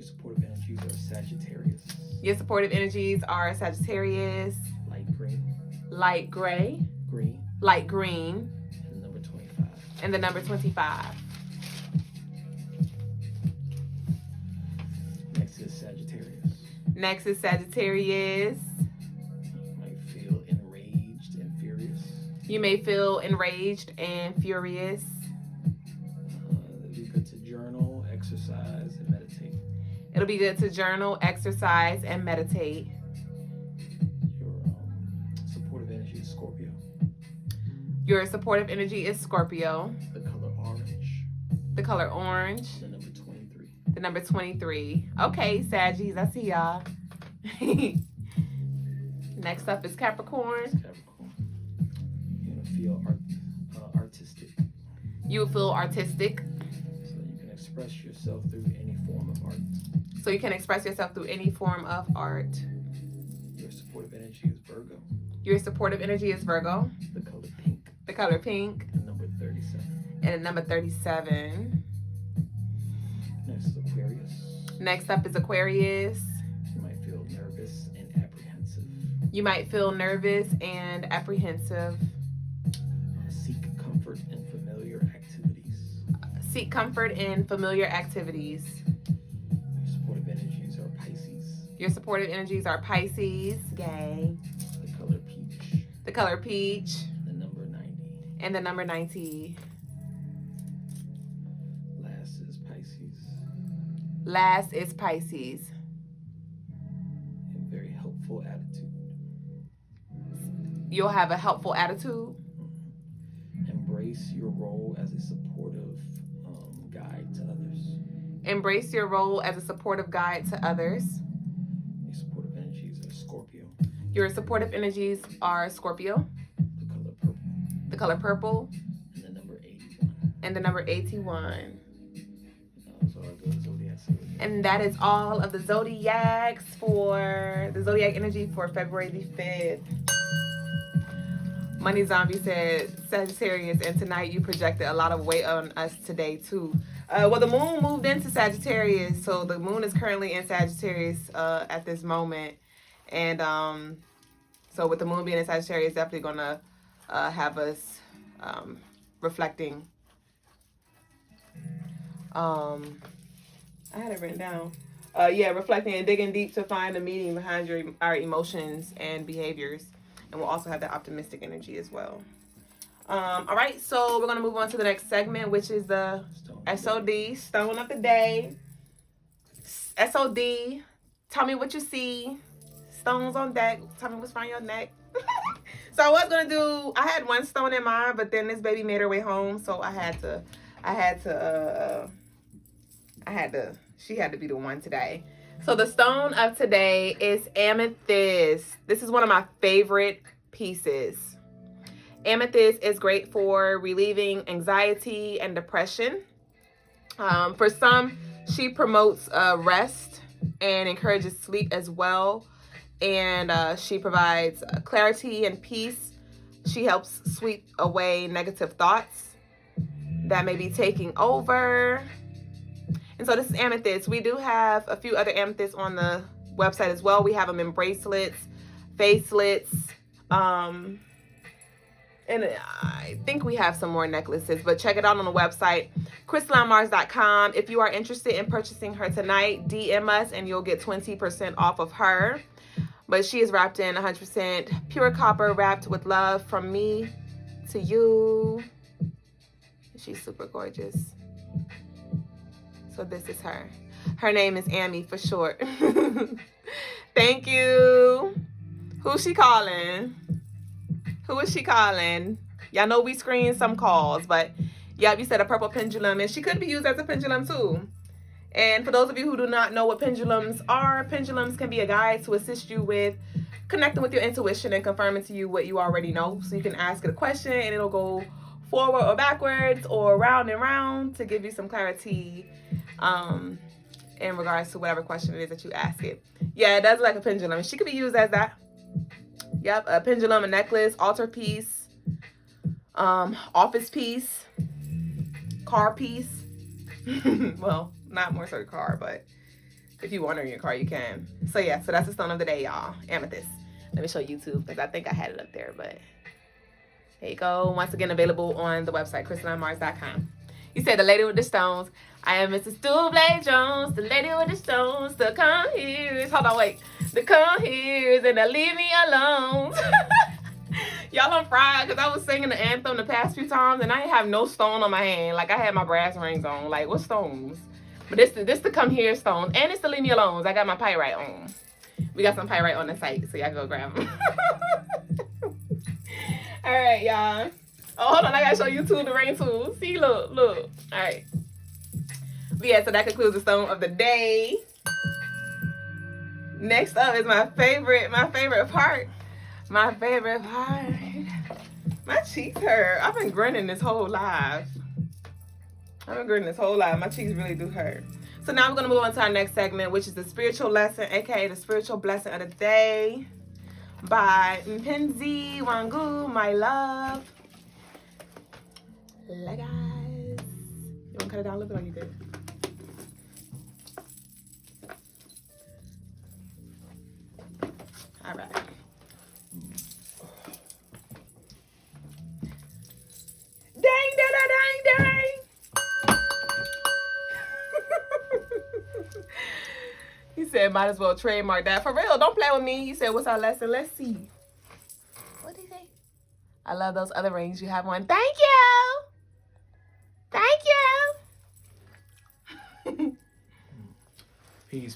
Your supportive energies are Sagittarius. Your supportive energies are Sagittarius. Light green. Light gray. Green. Light green. And the number 25. And the number 25. Next is Sagittarius. Next is Sagittarius. You might feel enraged and furious. You may feel enraged and furious. It'd be good to journal, exercise, and meditate. It'll be good to journal, exercise, and meditate. Your supportive energy is Scorpio. Your supportive energy is Scorpio. The color orange. The color orange. The number 23. The number 23. Okay, Saggies, I see y'all. Next up is Capricorn. Capricorn. You're going to feel artistic. You will feel artistic. So you can express yourself through any form of art. So you can express yourself through any form of art. Your supportive energy is Virgo. Your supportive energy is Virgo. The color pink. The color pink. The number 37. And the number 37. Next is Aquarius. Next up is Aquarius. You might feel nervous and apprehensive. You might feel nervous and apprehensive. Seek comfort in familiar activities. Seek comfort in familiar activities. Your supportive energies are Pisces. Your supportive energies are Pisces. Yay. The color peach. The color peach. The number 90. And the number 90. Last is Pisces. Last is Pisces. A very helpful attitude. You'll have a helpful attitude. Embrace your role as a supportive guide to others. Embrace your role as a supportive guide to others. Your supportive energies are Scorpio. Your supportive energies are Scorpio. The color purple. The color purple. And the number 81. And the number 81. So are the Zodiac Signs. And that is all of the Zodiacs for the Zodiac energy for February the 5th. Money Zombie said, Sagittarius, and tonight you projected a lot of weight on us today too. Well, the moon moved into Sagittarius, so the moon is currently in Sagittarius at this moment. And so with the moon being in Sagittarius, definitely going to have us reflecting. I had it written down. Reflecting and digging deep to find the meaning behind our emotions and behaviors. And we'll also have that optimistic energy as well. All right, so we're going to move on to the next segment, which is the SOD, Stone of the Day. SOD, tell me what you see. Stones on deck. Tell me what's around your neck. So I was going to do, I had one stone in mind, but then this baby made her way home. So she had to be the one today. So the stone of today is amethyst. This is one of my favorite pieces. Amethyst is great for relieving anxiety and depression. For some, she promotes rest and encourages sleep as well. And she provides clarity and peace. She helps sweep away negative thoughts that may be taking over. And so this is amethyst. We do have a few other amethysts on the website as well. We have them in bracelets, facelets, and I think we have some more necklaces, but check it out on the website, CrystalineMars.com. If you are interested in purchasing her tonight, DM us and you'll get 20% off of her. But she is wrapped in 100% pure copper, wrapped with love from me to you. She's super gorgeous. So this is her. Her name is Amy for short. Thank you. Who's she calling? Who is she calling? Y'all know we screen some calls, but yep, you said a purple pendulum, and she could be used as a pendulum too. And for those of you who do not know what pendulums are, pendulums can be a guide to assist you with connecting with your intuition and confirming to you what you already know. So you can ask it a question and it'll go forward or backwards or round and round to give you some clarity in regards to whatever question it is that you ask it. Yeah, it does look like a pendulum. She could be used as that. Yep, a pendulum, a necklace, altar piece, office piece, car piece. Well, not more so car, but If you want it in your car, you can. So yeah, so that's the stone of the day, y'all. Amethyst. Let me show YouTube because I think I had it up there, but there you go. Once again, available on the website, crystalinemars.com. You said the lady with the stones. I am Mrs. Doublet Jones, the lady with the stones. The come here. Hold on, wait. The come here and the leave me alone. Y'all, I'm fried because I was singing the anthem the past few times and I didn't have no stone on my hand. Like I had my brass rings on. Like what stones? But this the come here stones and it's the leave me alone. I got my pyrite on. We got some pyrite on the site, so y'all go grab them. All right, y'all. Oh, hold on. I got to show you the ring too. See, look. All right. But yeah, so that concludes the stone of the day. Next up is my favorite part. My cheeks hurt. I've been grinning this whole live. My cheeks really do hurt. So now we're going to move on to our next segment, which is the spiritual lesson, aka the spiritual blessing of the day by Mpenzi Wangu, my love. Hey guys. You want to cut it down a little bit or you good? All right. Dang. He said, might as well trademark that. For real, don't play with me. He said, what's our lesson? Let's see. What did he say? I love those other rings. You have one. Thank you.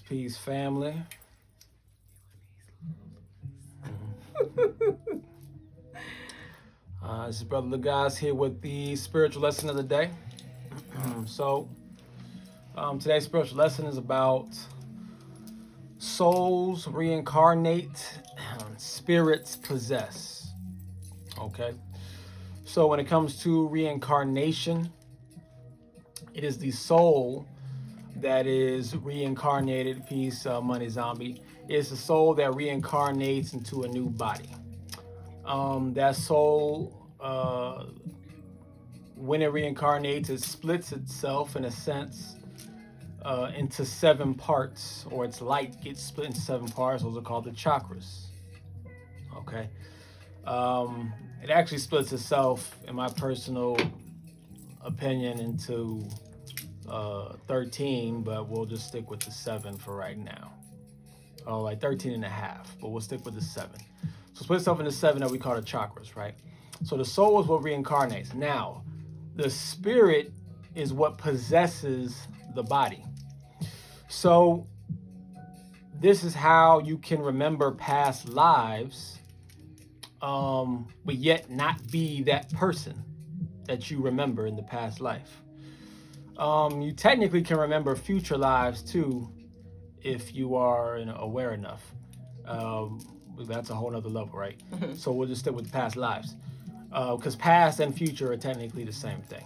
Peace, family. This is Brother Lagaz here with the spiritual lesson of the day. Today's spiritual lesson is about souls reincarnate, spirits possess. Okay? So when it comes to reincarnation, it is the soul that is reincarnated. Peace, Money Zombie. It's the soul that reincarnates into a new body. That soul, when it reincarnates, it splits itself in a sense into 7 parts, or its light gets split into 7 parts. Those are called the chakras. Okay. It actually splits itself, in my personal opinion, into 13, but we'll just stick with the 7 for right now. Oh, like 13 and a half, but we'll stick with the 7. So split itself into 7 that we call the chakras, right? So the soul is what reincarnates. Now, the spirit is what possesses the body. So this is how you can remember past lives, but yet not be that person that you remember in the past life. You technically can remember future lives too, if you are aware enough. That's a whole nother level, right? So we'll just stick with past lives, because past and future are technically the same thing,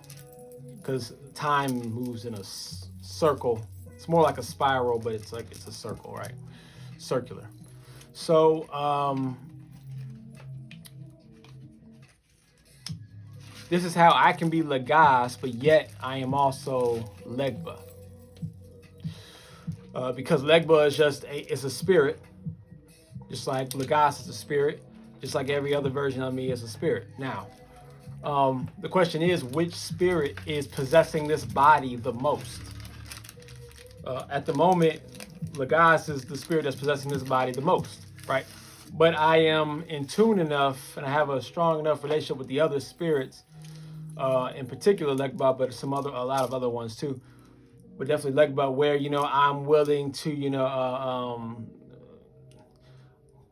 because time moves in a circle. It's more like a spiral, but it's a circle, right? Circular. So this is how I can be Lagaz, but yet I am also Legba. Because Legba is it's a spirit, just like Lagaz is a spirit, just like every other version of me is a spirit. Now, the question is, which spirit is possessing this body the most? At the moment, Lagaz is the spirit that's possessing this body the most, right? But I am in tune enough, and I have a strong enough relationship with the other spirits, in particular Legba, but a lot of other ones too. But definitely Legba, where I'm willing to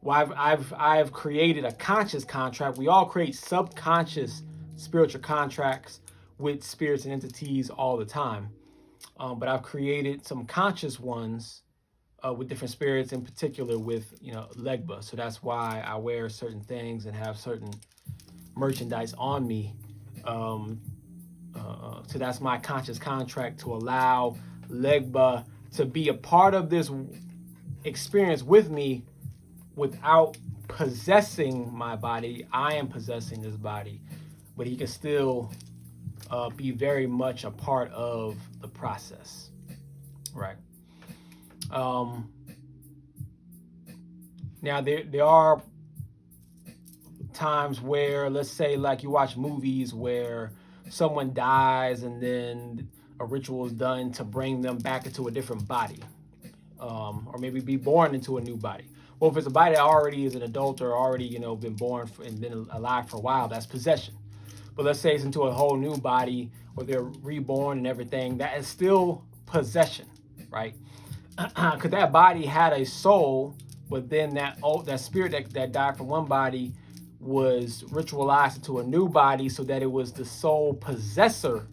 I've created a conscious contract. We all create subconscious spiritual contracts with spirits and entities all the time. But I've created some conscious ones with different spirits, in particular with Legba. So that's why I wear certain things and have certain merchandise on me. So that's my conscious contract, to allow Legba to be a part of this experience with me without possessing my body. I am possessing this body, but he can still be very much a part of the process, right? Now there are times where, let's say, like you watch movies where someone dies and then a ritual is done to bring them back into a different body, or maybe be born into a new body. Well, if it's a body that already is an adult or already, been born and been alive for a while, that's possession. But let's say it's into a whole new body where they're reborn and everything, that is still possession, right? Because that body had a soul, but then that spirit that died from one body was ritualized into a new body so that it was the sole possessor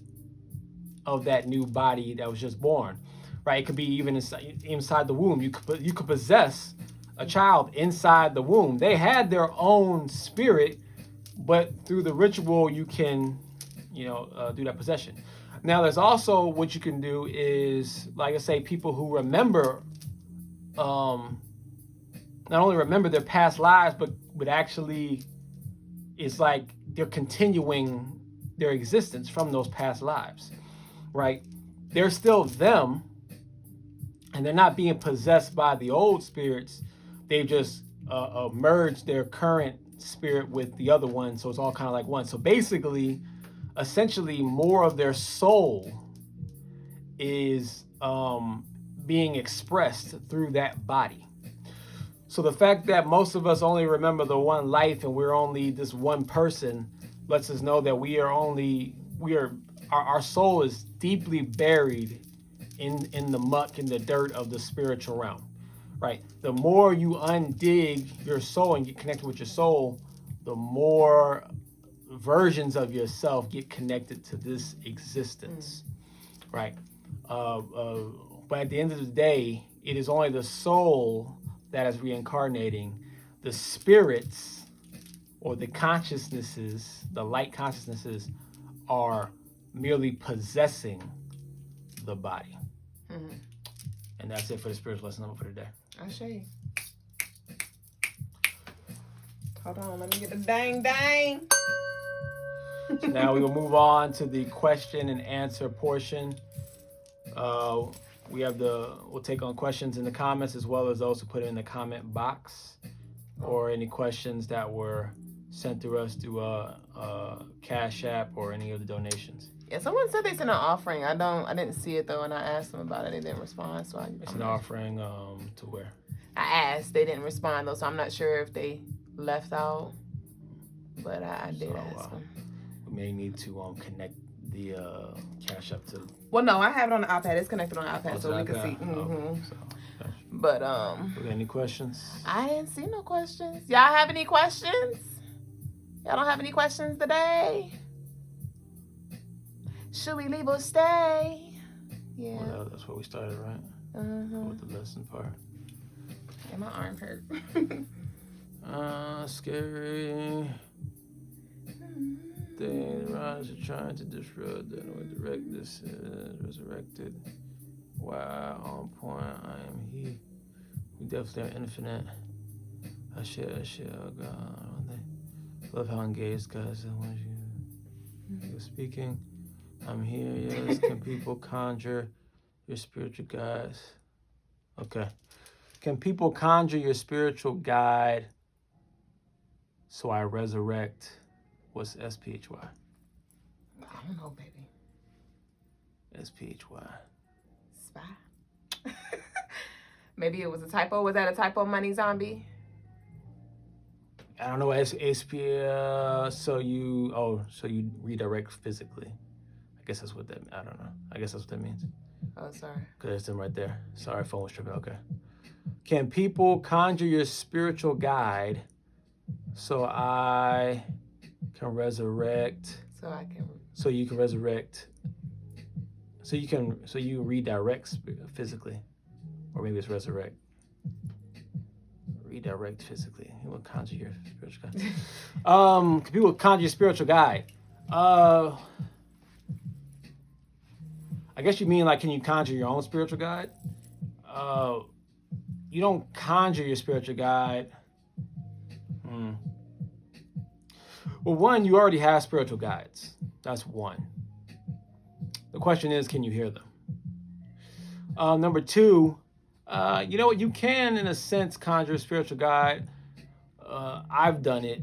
of that new body that was just born, right? It could be even inside the womb. You could possess a child inside the womb. They had their own spirit, but through the ritual you can, do that possession. Now, there's also what you can do is, like I say, people who remember, not only remember their past lives, but actually, it's like they're continuing their existence from those past lives, right? They're still them, and they're not being possessed by the old spirits. They've just merged their current spirit with the other one, so it's all kind of like one. So basically, essentially, more of their soul is being expressed through that body. So the fact that most of us only remember the one life and we're only this one person lets us know that our soul is deeply buried in the muck, in the dirt of the spiritual realm, right? The more you undig your soul and get connected with your soul, the more versions of yourself get connected to this existence, right? But at the end of the day, it is only the soul that is reincarnating. The spirits or the consciousnesses, the light consciousnesses, are merely possessing the body. Mm-hmm. And that's it for the spiritual lesson for today. I show you. Hold on, let me get the dang. So now we will move on to the question and answer portion. We'll take on questions in the comments as well as those who put it in the comment box, or any questions that were sent through us through Cash App or any of the donations. Yeah, someone said they sent an offering. I didn't see it though, and I asked them about it. They didn't respond, so it's an offering to where? I asked. They didn't respond though, so I'm not sure if they left out. But I did ask them. We may need to connect the Cash App to. Well, no, I have it on the iPad. It's connected on the iPad, so we can see. Okay, so, gotcha. But we got any questions? I didn't see no questions. Y'all have any questions? Y'all don't have any questions today? Should we leave or stay? Yeah. Well, that's where we started, right? With the lesson part. Yeah, my arm hurt. Scary. The rise are trying to disrupt and redirect this resurrected. Wow, on point. I am he. We definitely are infinite. I share, oh God. Love how engaged guys I want you're speaking. I'm here, yes. Can people conjure your spiritual guides? Okay. Can people conjure your spiritual guide so I resurrect? What's SPHY? I don't know, baby. SPHY. Spy. Maybe it was a typo. Was that a typo, Money Zombie? I don't know. So you redirect physically. I guess that's what that. I don't know. I guess that's what that means. Oh, sorry. Because it's them right there. Sorry, phone was tripping. Okay. Can people conjure your spiritual guide so I can resurrect? So you can resurrect. So you redirect physically, or maybe it's resurrect. Redirect physically. You will conjure your spiritual guide. Can people conjure your spiritual guide? I guess you mean like, can you conjure your own spiritual guide? You don't conjure your spiritual guide. Well, one, you already have spiritual guides. That's one. The question is, can you hear them? Number two, You know what? You can, in a sense, conjure a spiritual guide. I've done it,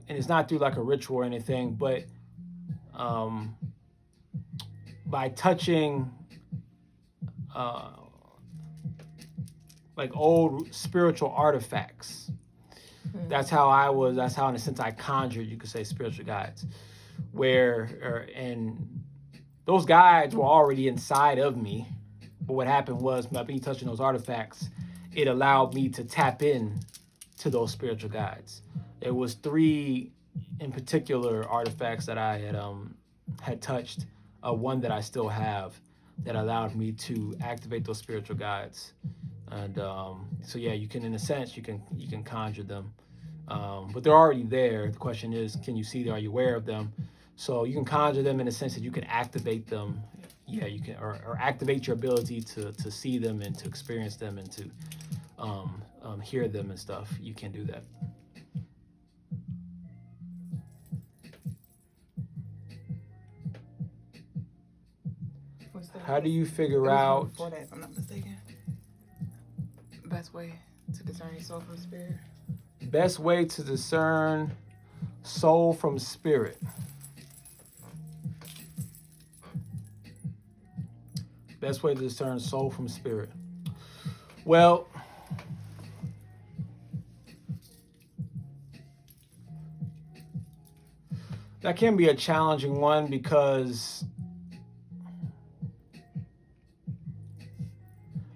and it's not through like a ritual or anything, but um, by touching uh, like old spiritual artifacts. That's how in a sense I conjured, you could say, spiritual guides, and those guides were already inside of me. But what happened was, by me touching those artifacts, it allowed me to tap in to those spiritual guides. There was 3 in particular artifacts that I had touched, one that I still have, that allowed me to activate those spiritual guides. And so yeah, you can, in a sense, you can conjure them, but they're already there. The question is, can you see them? Are you aware of them? So you can conjure them in a sense that you can activate them. Yeah, you can, or activate your ability to see them and to experience them and to hear them and stuff. You can do that. How do you figure out? Before that, if I'm not mistaken. Best way to discern your soul from spirit. Best way to discern soul from spirit. Best way to discern soul from spirit. Well, that can be a challenging one because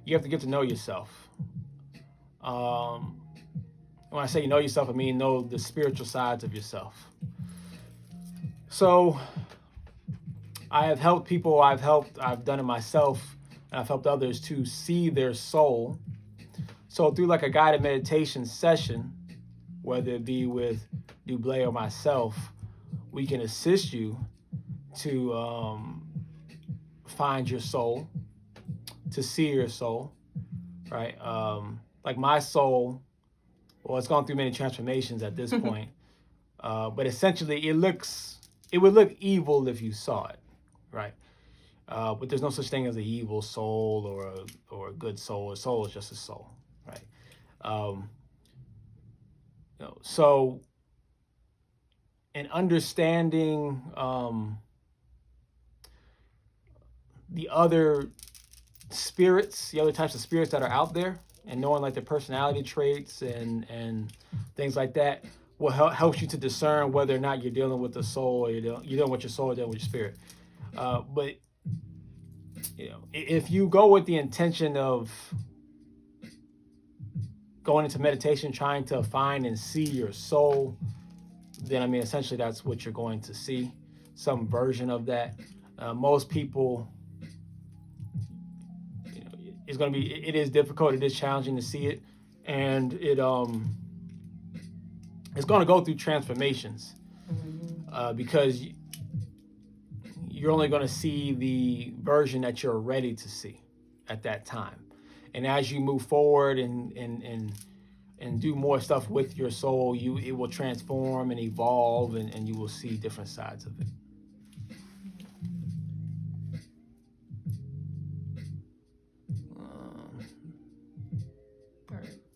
you have to get to know yourself. When I say you know yourself, I mean know the spiritual sides of yourself. So I have helped people, I've done it myself, and I've helped others to see their soul. So through like a guided meditation session, whether it be with Dublé or myself, we can assist you to find your soul, to see your soul, right? Like my soul, well, it's gone through many transformations at this point, but essentially it would look evil if you saw it, right? But there's no such thing as an evil soul or a good soul. A soul is just a soul, right? So in understanding the other spirits, the other types of spirits that are out there, and knowing like their personality traits and things like that will help you to discern whether or not you're dealing with the soul, or you're dealing with your soul, or dealing with your spirit. But if you go with the intention of going into meditation, trying to find and see your soul, then I mean, essentially that's what you're going to see, some version of that. Most people, it is difficult, it is challenging to see it, and it's going to go through transformations, because you're only going to see the version that you're ready to see at that time. And as you move forward and do more stuff with your soul, it will transform and evolve, and you will see different sides of it.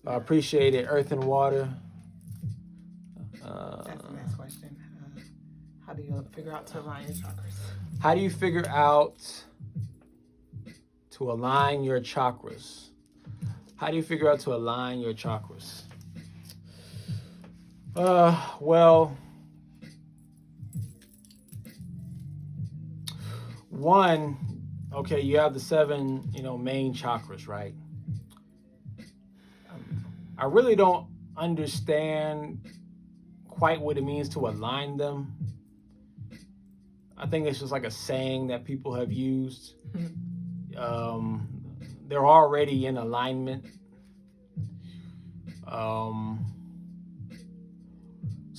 I appreciate it. Earth and water. That's the next question. How do you figure out to align your chakras? How do you figure out to align your chakras? How do you figure out to align your chakras? Well, one, okay, you have the 7, main chakras, right? I really don't understand quite what it means to align them. I think it's just like a saying that people have used. They're already in alignment. So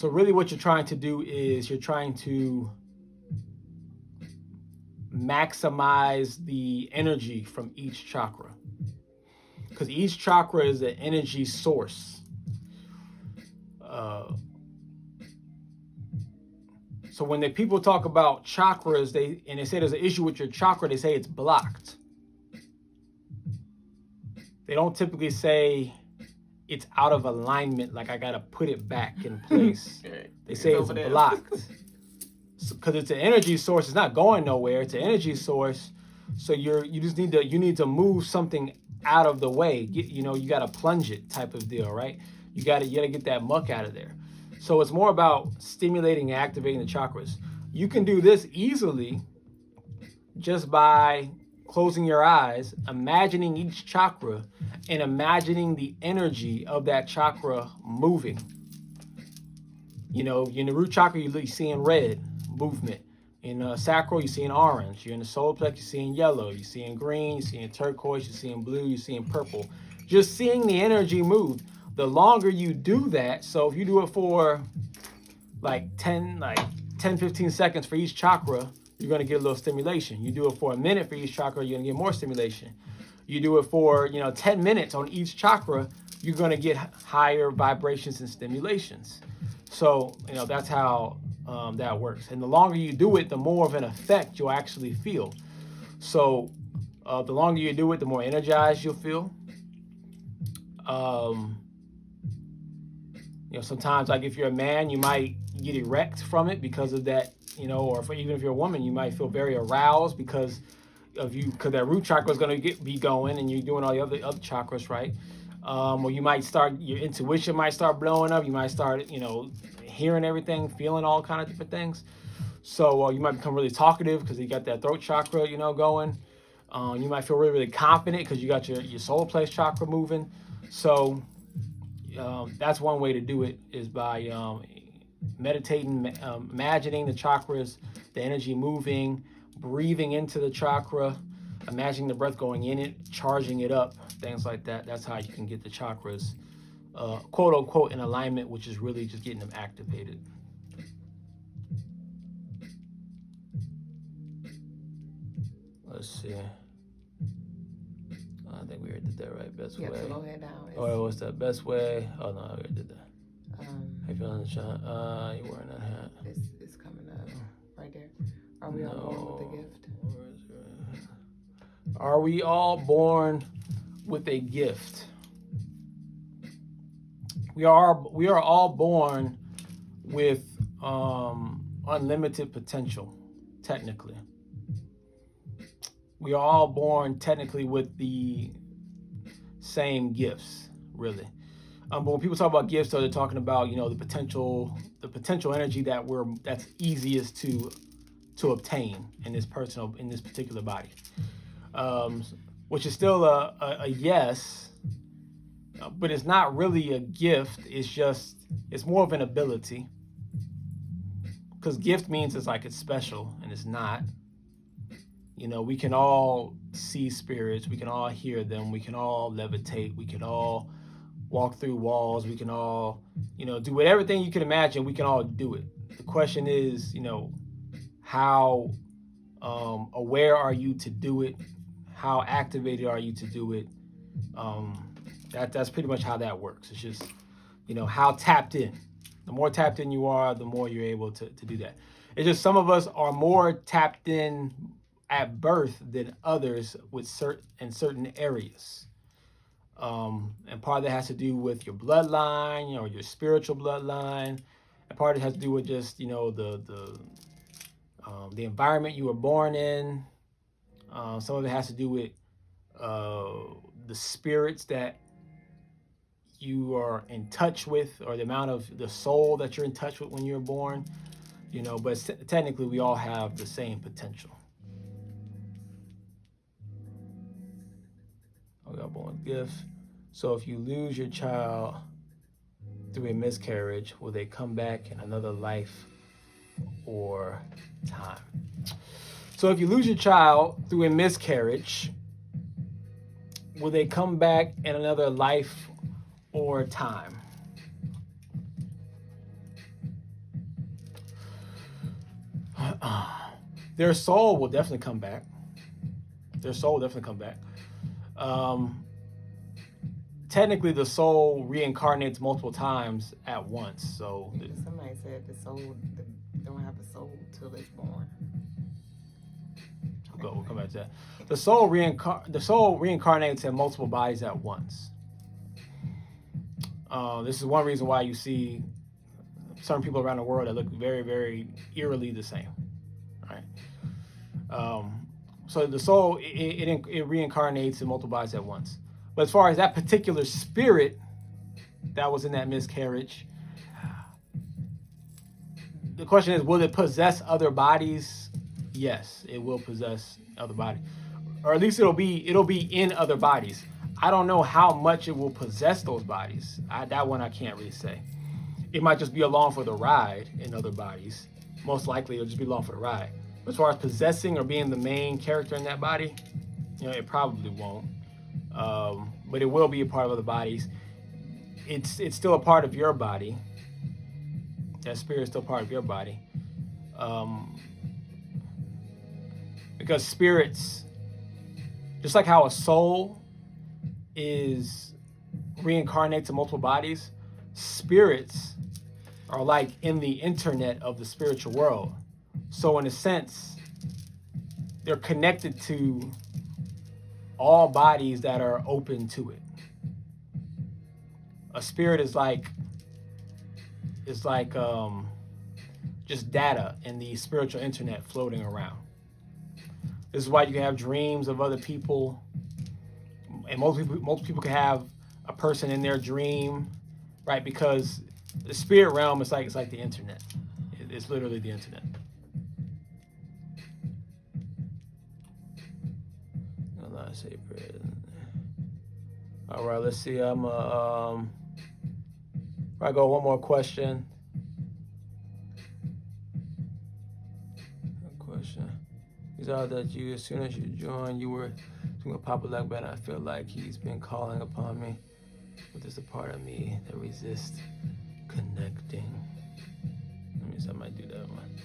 really what you're trying to do is you're trying to maximize the energy from each chakra, because each chakra is an energy source. So when the people talk about chakras, they say there's an issue with your chakra, they say it's blocked. they don't typically say it's out of alignment, like I gotta put it back in place. They say it's blocked. Because it's an energy source, it's not going nowhere. It's an energy source, so you need to move something out of the way. You gotta plunge it, type of deal, right? You gotta get that muck out of there. So it's more about stimulating and activating the chakras. You can do this easily just by closing your eyes, imagining each chakra, and imagining the energy of that chakra moving. In the root chakra, you're seeing red movement. In sacral, you're seeing orange. You're in the solar plexus, you're seeing yellow. You're seeing green, you're seeing turquoise, you're seeing blue, you're seeing purple. Just seeing the energy move. The longer you do that, so if you do it for like 10, 15 seconds for each chakra, you're going to get a little stimulation. You do it for a minute for each chakra, you're going to get more stimulation. You do it for 10 minutes on each chakra, you're going to get higher vibrations and stimulations. So that's how that works. And the longer you do it, the more of an effect you'll actually feel. So the longer you do it, the more energized you'll feel. Sometimes, like if you're a man, you might get erect from it because of that, or even if you're a woman, you might feel very aroused because that root chakra is going to be going, and you're doing all the other chakras, right? Or you might start, your intuition might start blowing up. You might start, hearing everything, feeling all kind of different things. So you might become really talkative because you got that throat chakra, going. You might feel really, really confident because you got your solar plexus chakra moving. So that's one way to do it, is by meditating, imagining the chakras, the energy moving, breathing into the chakra, imagining the breath going in it, charging it up, things like that. That's how you can get the chakras, quote unquote, in alignment, which is really just getting them activated. Let's see. I think we already did that, right? Best way. So go ahead now. Oh, what's that? Best way. Oh no, I already did that. How you feeling, Sean? You wearing that hat? It's coming up right there. Are we all born with a gift? Are we all born with a gift? We are all born with unlimited potential, technically. We are all born technically with the same gifts, really. But when people talk about gifts, they're talking about the potential energy that's easiest to obtain in this particular body, which is still a yes, but it's not really a gift. It's more of an ability, because gift means it's special, and it's not. We can all see spirits, we can all hear them, we can all levitate, we can all walk through walls, we can all, do whatever thing you can imagine, we can all do it. The question is, how aware are you to do it? How activated are you to do it? That's pretty much how that works. It's just, how tapped in. The more tapped in you are, the more you're able to do that. It's just some of us are more tapped in at birth than others with certain areas. And part of that has to do with your bloodline, or your spiritual bloodline. And part of it has to do with just, the environment you were born in. Some of it has to do with the spirits that you are in touch with, or the amount of the soul that you're in touch with when you're born. But technically we all have the same potential. We are born with gifts. So if you lose your child through a miscarriage, will they come back in another life or time? So if you lose your child through a miscarriage, will they come back in another life or time? Their soul will definitely come back. Technically, the soul reincarnates multiple times at once. So somebody said the soul don't have a soul till it's born. we'll come back to that. The soul reincarnates in multiple bodies at once. This is one reason why you see certain people around the world that look very, very eerily the same, right? So the soul, it reincarnates in multiple bodies at once. But as far as that particular spirit that was in that miscarriage, the question is, will it possess other bodies? Yes, it will possess other bodies, or at least it'll be in other bodies. I don't know how much it will possess those bodies. That one I can't really say. It might just be along for the ride in other bodies. Most likely, it'll just be along for the ride. But as far as possessing or being the main character in that body, it probably won't. But it will be a part of other bodies. It's still a part of your body. That spirit is still part of your body. Because spirits, just like how a soul reincarnates in multiple bodies, spirits are like in the internet of the spiritual world. So in a sense, they're connected to all bodies that are open to it. A spirit is like just data in the spiritual internet floating around. This is why you can have dreams of other people, and most people can have a person in their dream, right? Because the spirit realm is like the internet. It's literally the internet. All right, let's see. I go one more question. He's out that you, as soon as you joined, you were doing a Papa Legba, and I feel like he's been calling upon me. But there's a part of me that resists connecting. I might do that one.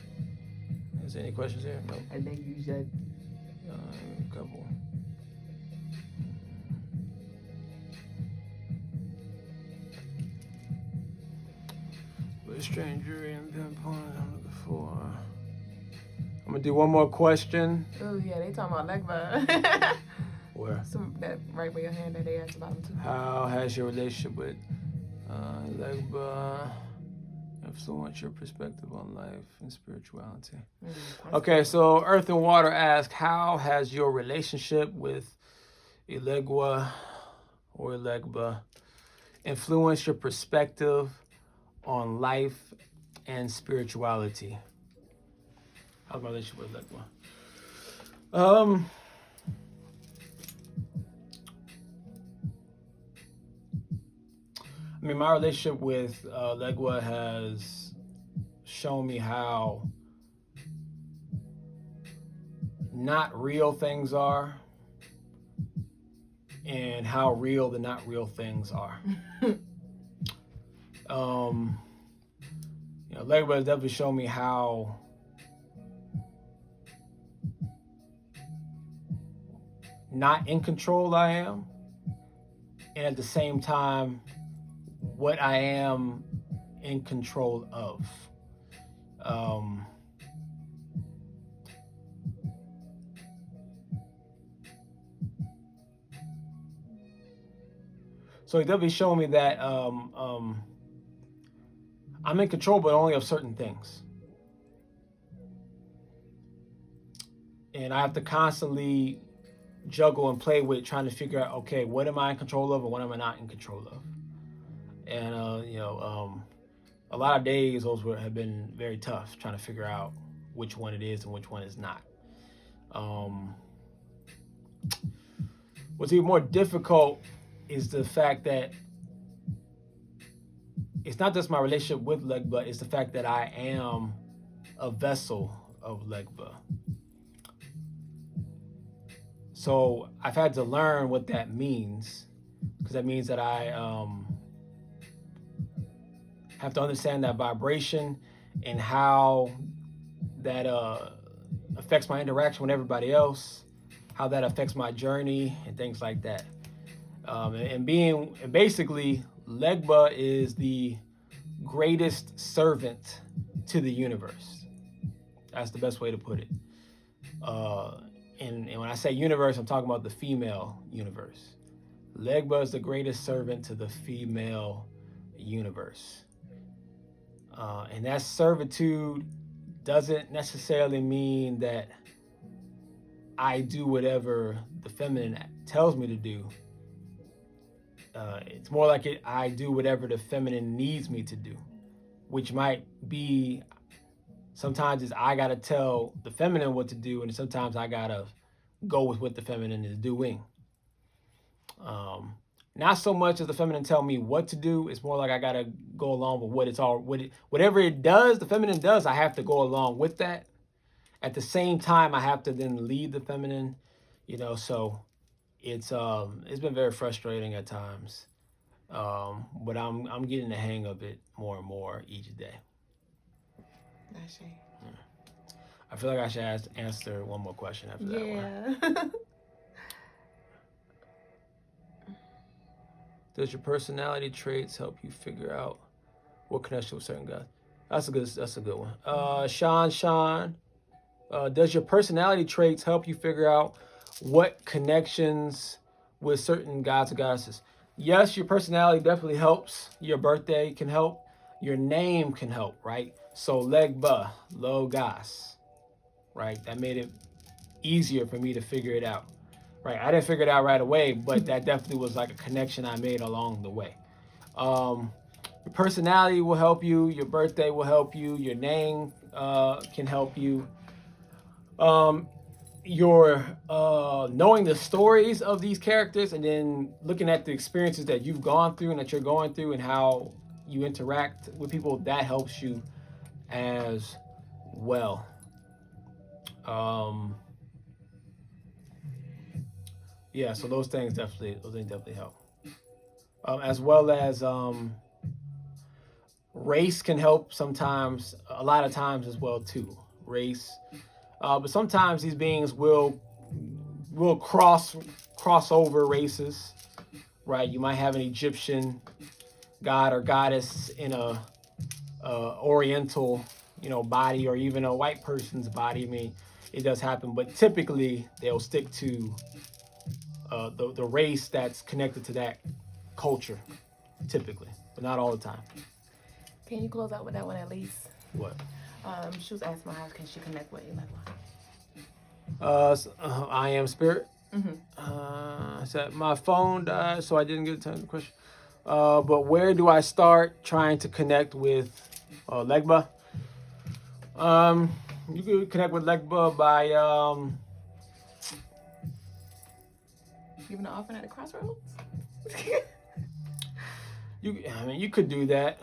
Is there any questions here? No. I think you should. A couple. With a stranger in pinpoint, I'm looking for. I'm gonna do one more question. Oh yeah, they talking about Legba. Where? That right where your hand that they asked about him too. How has your relationship with Legba influenced your perspective on life and spirituality? Okay, so Earth and Water ask, how has your relationship with Elegua or Elegba influenced your perspective on life and spirituality? How's my relationship with Legua? I mean, my relationship with Legua has shown me how not real things are and how real the not real things are. Legua has definitely shown me how not in control I am, and at the same time, what I am in control of. So he definitely showed me that I'm in control, but only of certain things. And I have to constantly juggle and play with trying to figure out, okay, what am I in control of and what am I not in control of? And, a lot of days those have been very tough, trying to figure out which one it is and which one is not. What's even more difficult is the fact that it's not just my relationship with Legba, it's the fact that I am a vessel of Legba. So I've had to learn what that means, because that means that I have to understand that vibration and how that affects my interaction with everybody else, how that affects my journey and things like that. And basically, Legba is the greatest servant to the universe. That's the best way to put it. and when I say universe, I'm talking about the female universe. Legba is the greatest servant to the female universe. And that servitude doesn't necessarily mean that I do whatever the feminine tells me to do. It's more like I do whatever the feminine needs me to do, which might be sometimes it's I gotta tell the feminine what to do, and sometimes I gotta go with what the feminine is doing. Not so much as the feminine tell me what to do. It's more like I gotta go along with whatever it does. The feminine does. I have to go along with that. At the same time, I have to then lead the feminine. So it's been very frustrating at times, but I'm getting the hang of it more and more each day. I feel like I should answer one more question after that one. Yeah. Does your personality traits help you figure out what connection with certain guys? That's a good one. Sean, does your personality traits help you figure out what connections with certain gods or goddesses? Yes, your personality definitely helps. Your birthday can help. Your name can help, right? So Legba, Logos, right? That made it easier for me to figure it out. Right, I didn't figure it out right away, but that definitely was like a connection I made along the way. Your personality will help you. Your birthday will help you. Your name can help you. Your knowing the stories of these characters and then looking at the experiences that you've gone through and that you're going through and how you interact with people, that helps you as well. Yeah, so those things definitely help. As well as race can help sometimes, a lot of times as well too. Race, but sometimes these beings will cross over races, right? You might have an Egyptian god or goddess in a Oriental, body, or even a white person's body. I mean, it does happen, but typically they'll stick to the race that's connected to that culture, typically, but not all the time. Can you close out with that one at least? What? She was asking how can she connect with Elegba? I am spirit. I said my phone died, so I didn't get to answer the question. But where do I start trying to connect with Legba? You can connect with Legba by Giving an offering at a crossroads? you could do that.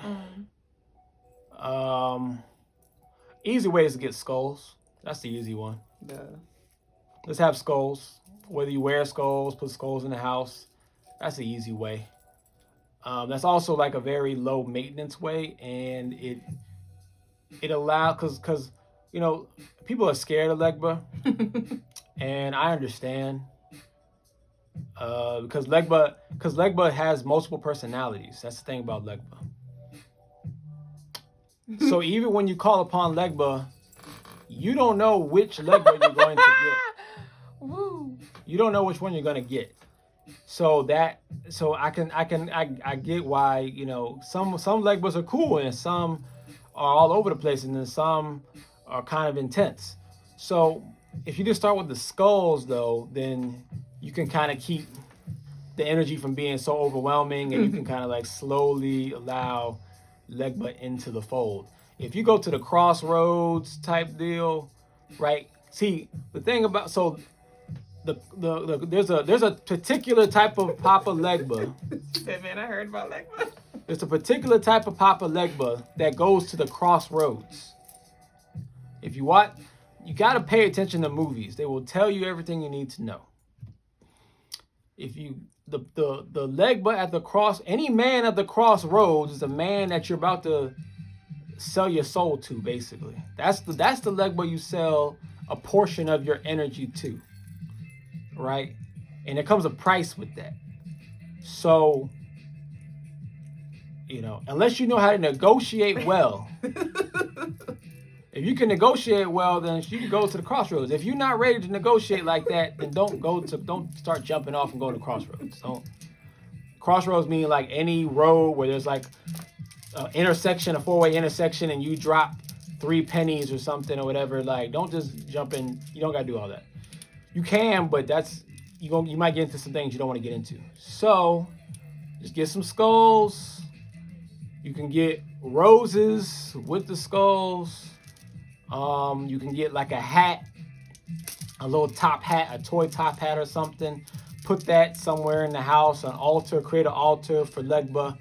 Easy way is to get skulls. That's the easy one. Duh. Let's have skulls. Whether you wear skulls, put skulls in the house. That's the easy way. That's also like a very low maintenance way, and it allows because people are scared of Legba, and I understand. Because Legba has multiple personalities. That's the thing about Legba. So even when you call upon Legba, you don't know which Legba you're going to get. Woo. You don't know which one you're going to get. So I get why some Legbas are cool and some are all over the place and then some are kind of intense. So if you just start with the skulls though, then you can kind of keep the energy from being so overwhelming, and you can kind of like slowly allow Legba into the fold. If you go to the crossroads type deal, right? See, the thing about there's a particular type of Papa Legba. Man, I heard about Legba. There's a particular type of Papa Legba that goes to the crossroads. If you watch, you got to pay attention to movies. They will tell you everything you need to know. If the Legba at the any man at the crossroads is a man that you're about to sell your soul to, basically. That's the Legba you sell a portion of your energy to, right? And there comes a price with that. So, unless you know how to negotiate well, if If you can negotiate well, then you can go to the crossroads. If you're not ready to negotiate like that, then don't start jumping off and go to crossroads. Don't. Crossroads mean like any road where there's like an intersection, a four-way intersection, and you drop 3 pennies or something or whatever. Like, don't just jump in. You don't gotta do all that. You can, but you might get into some things you don't want to get into. So just get some skulls. You can get roses with the skulls. You can get like a hat, a little top hat, a toy top hat or something. Put that somewhere in the house, an altar, create an altar for Legba.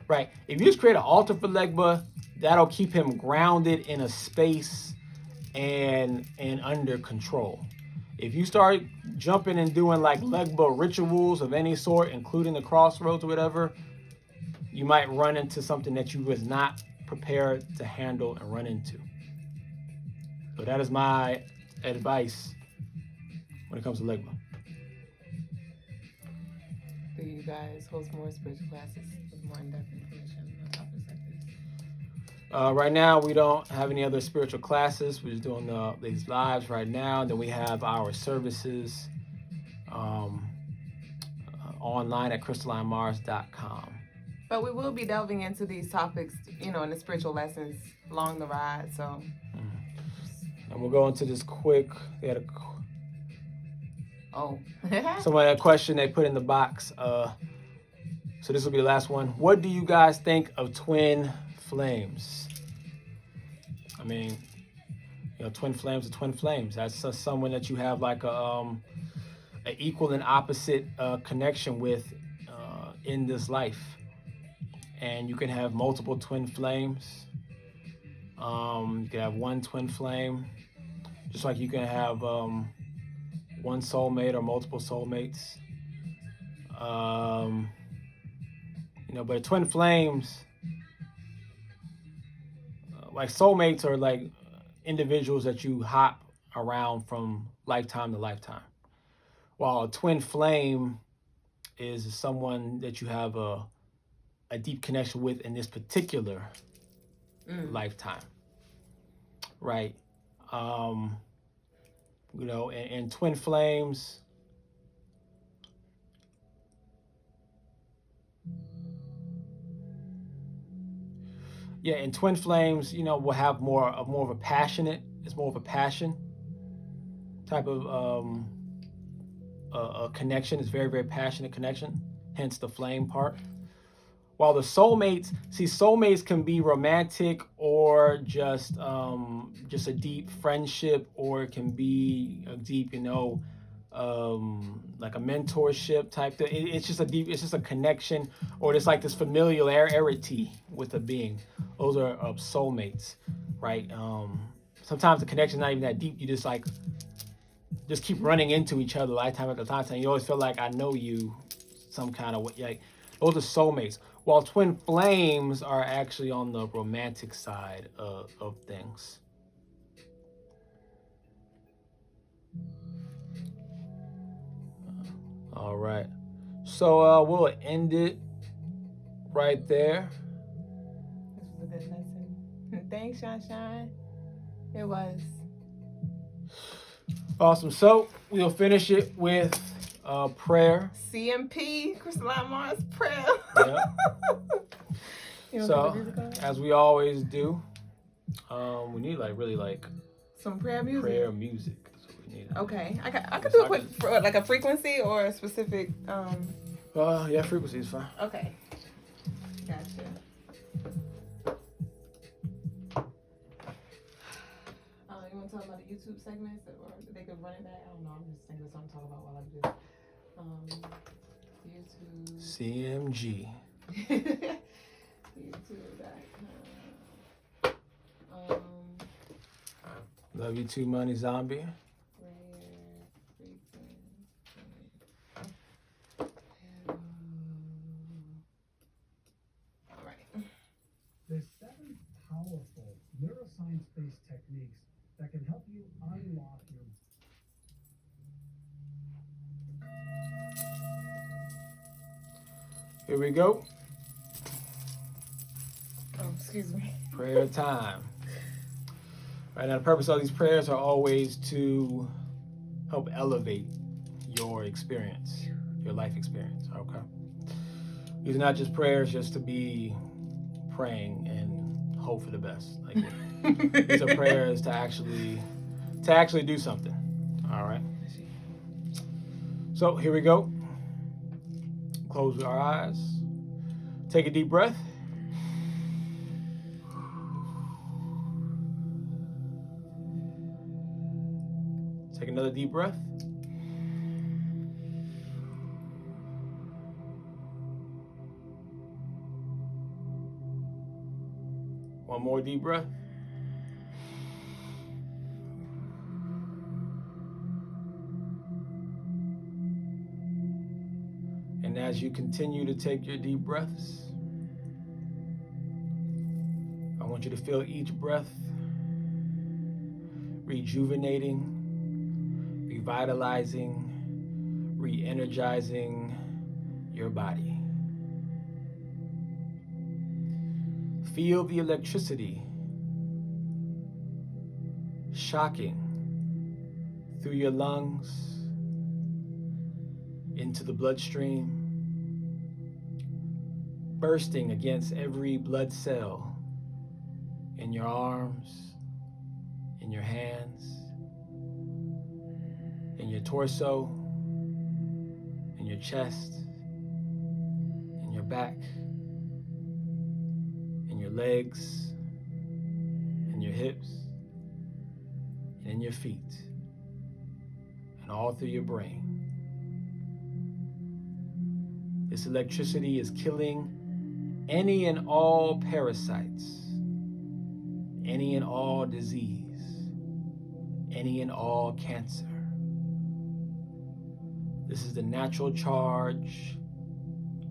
Right. If you just create an altar for Legba, that'll keep him grounded in a space and under control. If you start jumping and doing like Legba rituals of any sort, including the crossroads or whatever, you might run into something that you was not prepared to handle and run into. So that is my advice when it comes to Legba. Do you guys host more spiritual classes with more in-depth information on topics like this? Right now, we don't have any other spiritual classes. We're just doing these lives right now. Then we have our services online at crystalinemars.com. But we will be delving into these topics, in the spiritual lessons along the ride. So, and we'll go into this quick. Someone had a question they put in the box. So this will be the last one. What do you guys think of twin flames? I mean, twin flames are twin flames. That's someone that you have like an equal and opposite connection with in this life. And you can have multiple twin flames. You can have one twin flame, just like you can have one soulmate or multiple soulmates. But twin flames, like soulmates, are like individuals that you hop around from lifetime to lifetime. While a twin flame is someone that you have a deep connection with in this particular lifetime, right? And twin flames, and twin flames, will have more of a passionate. It's more of a passion type of a connection. It's very, very passionate connection. Hence the flame part. While the soulmates can be romantic or just a deep friendship, or it can be a deep, like a mentorship type thing. It's just a connection, or it's like this familiarity with a being. Those are soulmates, right? Sometimes the connection's not even that deep. You just keep running into each other lifetime after lifetime. You always feel like I know you some kind of way. Like, those are soulmates. While twin flames are actually on the romantic side of things. All right. So we'll end it right there. This was a good lesson. Thanks, Shine. It was. Awesome. So we'll finish it with prayer. CMP, Crystaline Mars prayer. Yeah. So, as we always do, we need some prayer music. Prayer music. That's what we need. Okay, I could do a quick like a frequency or a specific. Yeah, frequency is fine. Okay, gotcha. You want to talk about the YouTube segments, or they could run it back? I don't know. I'm just thinking of something to talk about while I do this. YouTube. CMG. YouTube.com. Love you too, Money Zombie. All right. There's 7 powerful neuroscience-based techniques that can help you unlock your. Here we go. Oh, excuse me. Prayer time. Right now, the purpose of these prayers are always to help elevate your experience, your life experience, okay? These are not just prayers just to be praying and hope for the best. Like, these are prayers to actually do something, all right? So here we go. Close our eyes. Take a deep breath. Take another deep breath. One more deep breath. And as you continue to take your deep breaths, I want you to feel each breath rejuvenating, revitalizing, re-energizing your body. Feel the electricity shocking through your lungs into the bloodstream, bursting against every blood cell in your arms, in your hands, in your torso, in your chest, in your back, in your legs, in your hips, and in your feet, and all through your brain. This electricity is killing any and all parasites, any and all disease, any and all cancer. This is the natural charge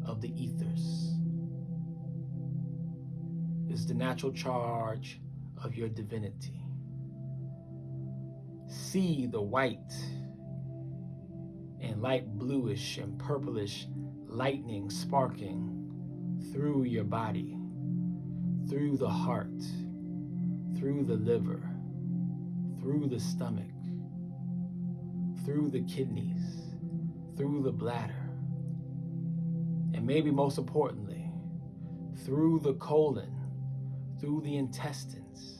of the ethers. This is the natural charge of your divinity. See the white and light bluish and purplish lightning sparking through your body, through the heart, through the liver, through the stomach, through the kidneys, through the bladder, and maybe most importantly, through the colon, through the intestines,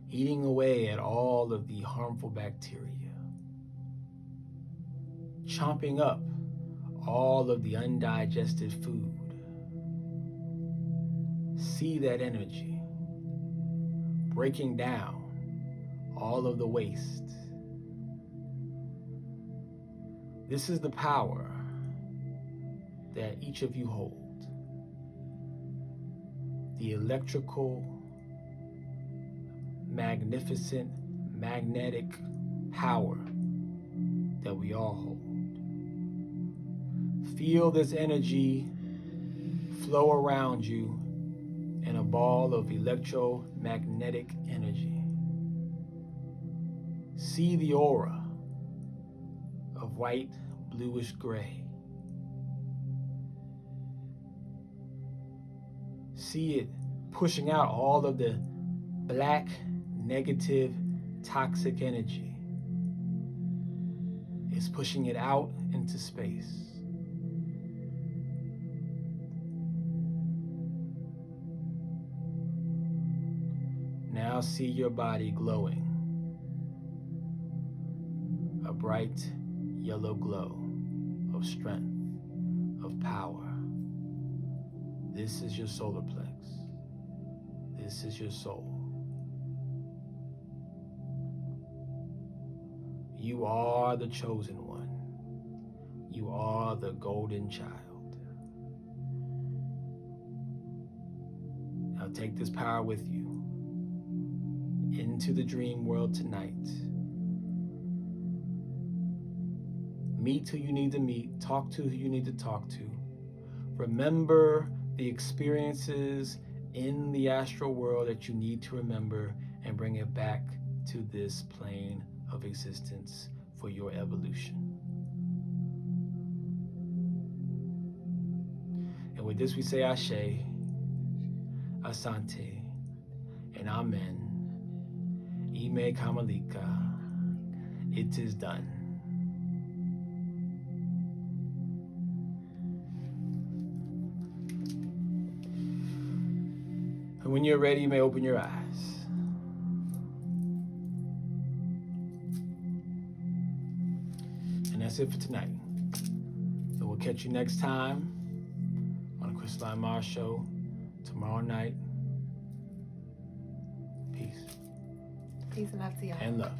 eating away at all of the harmful bacteria, chomping up all of the undigested food. See that energy breaking down all of the waste. This is the power that each of you hold. The electrical, magnificent, magnetic power that we all hold. Feel this energy flow around you in a ball of electromagnetic energy. See the aura of white, bluish gray. See it pushing out all of the black, negative, toxic energy. It's pushing it out into space. Now see your body glowing. A bright yellow glow of strength, of power. This is your solar plex. This is your soul. You are the chosen one. You are the golden child. Now take this power with you into the dream world tonight. Meet who you need to meet, talk to who you need to talk to. Remember the experiences in the astral world that you need to remember and bring it back to this plane of existence for your evolution. And with this we say Ashe, Asante, and Amen. Amen. Ime Kamalika. It is done. And when you're ready, you may open your eyes. And that's it for tonight. So we'll catch you next time on the Crystaline Mars Show tomorrow night. Peace. Peace and love to y'all. And love.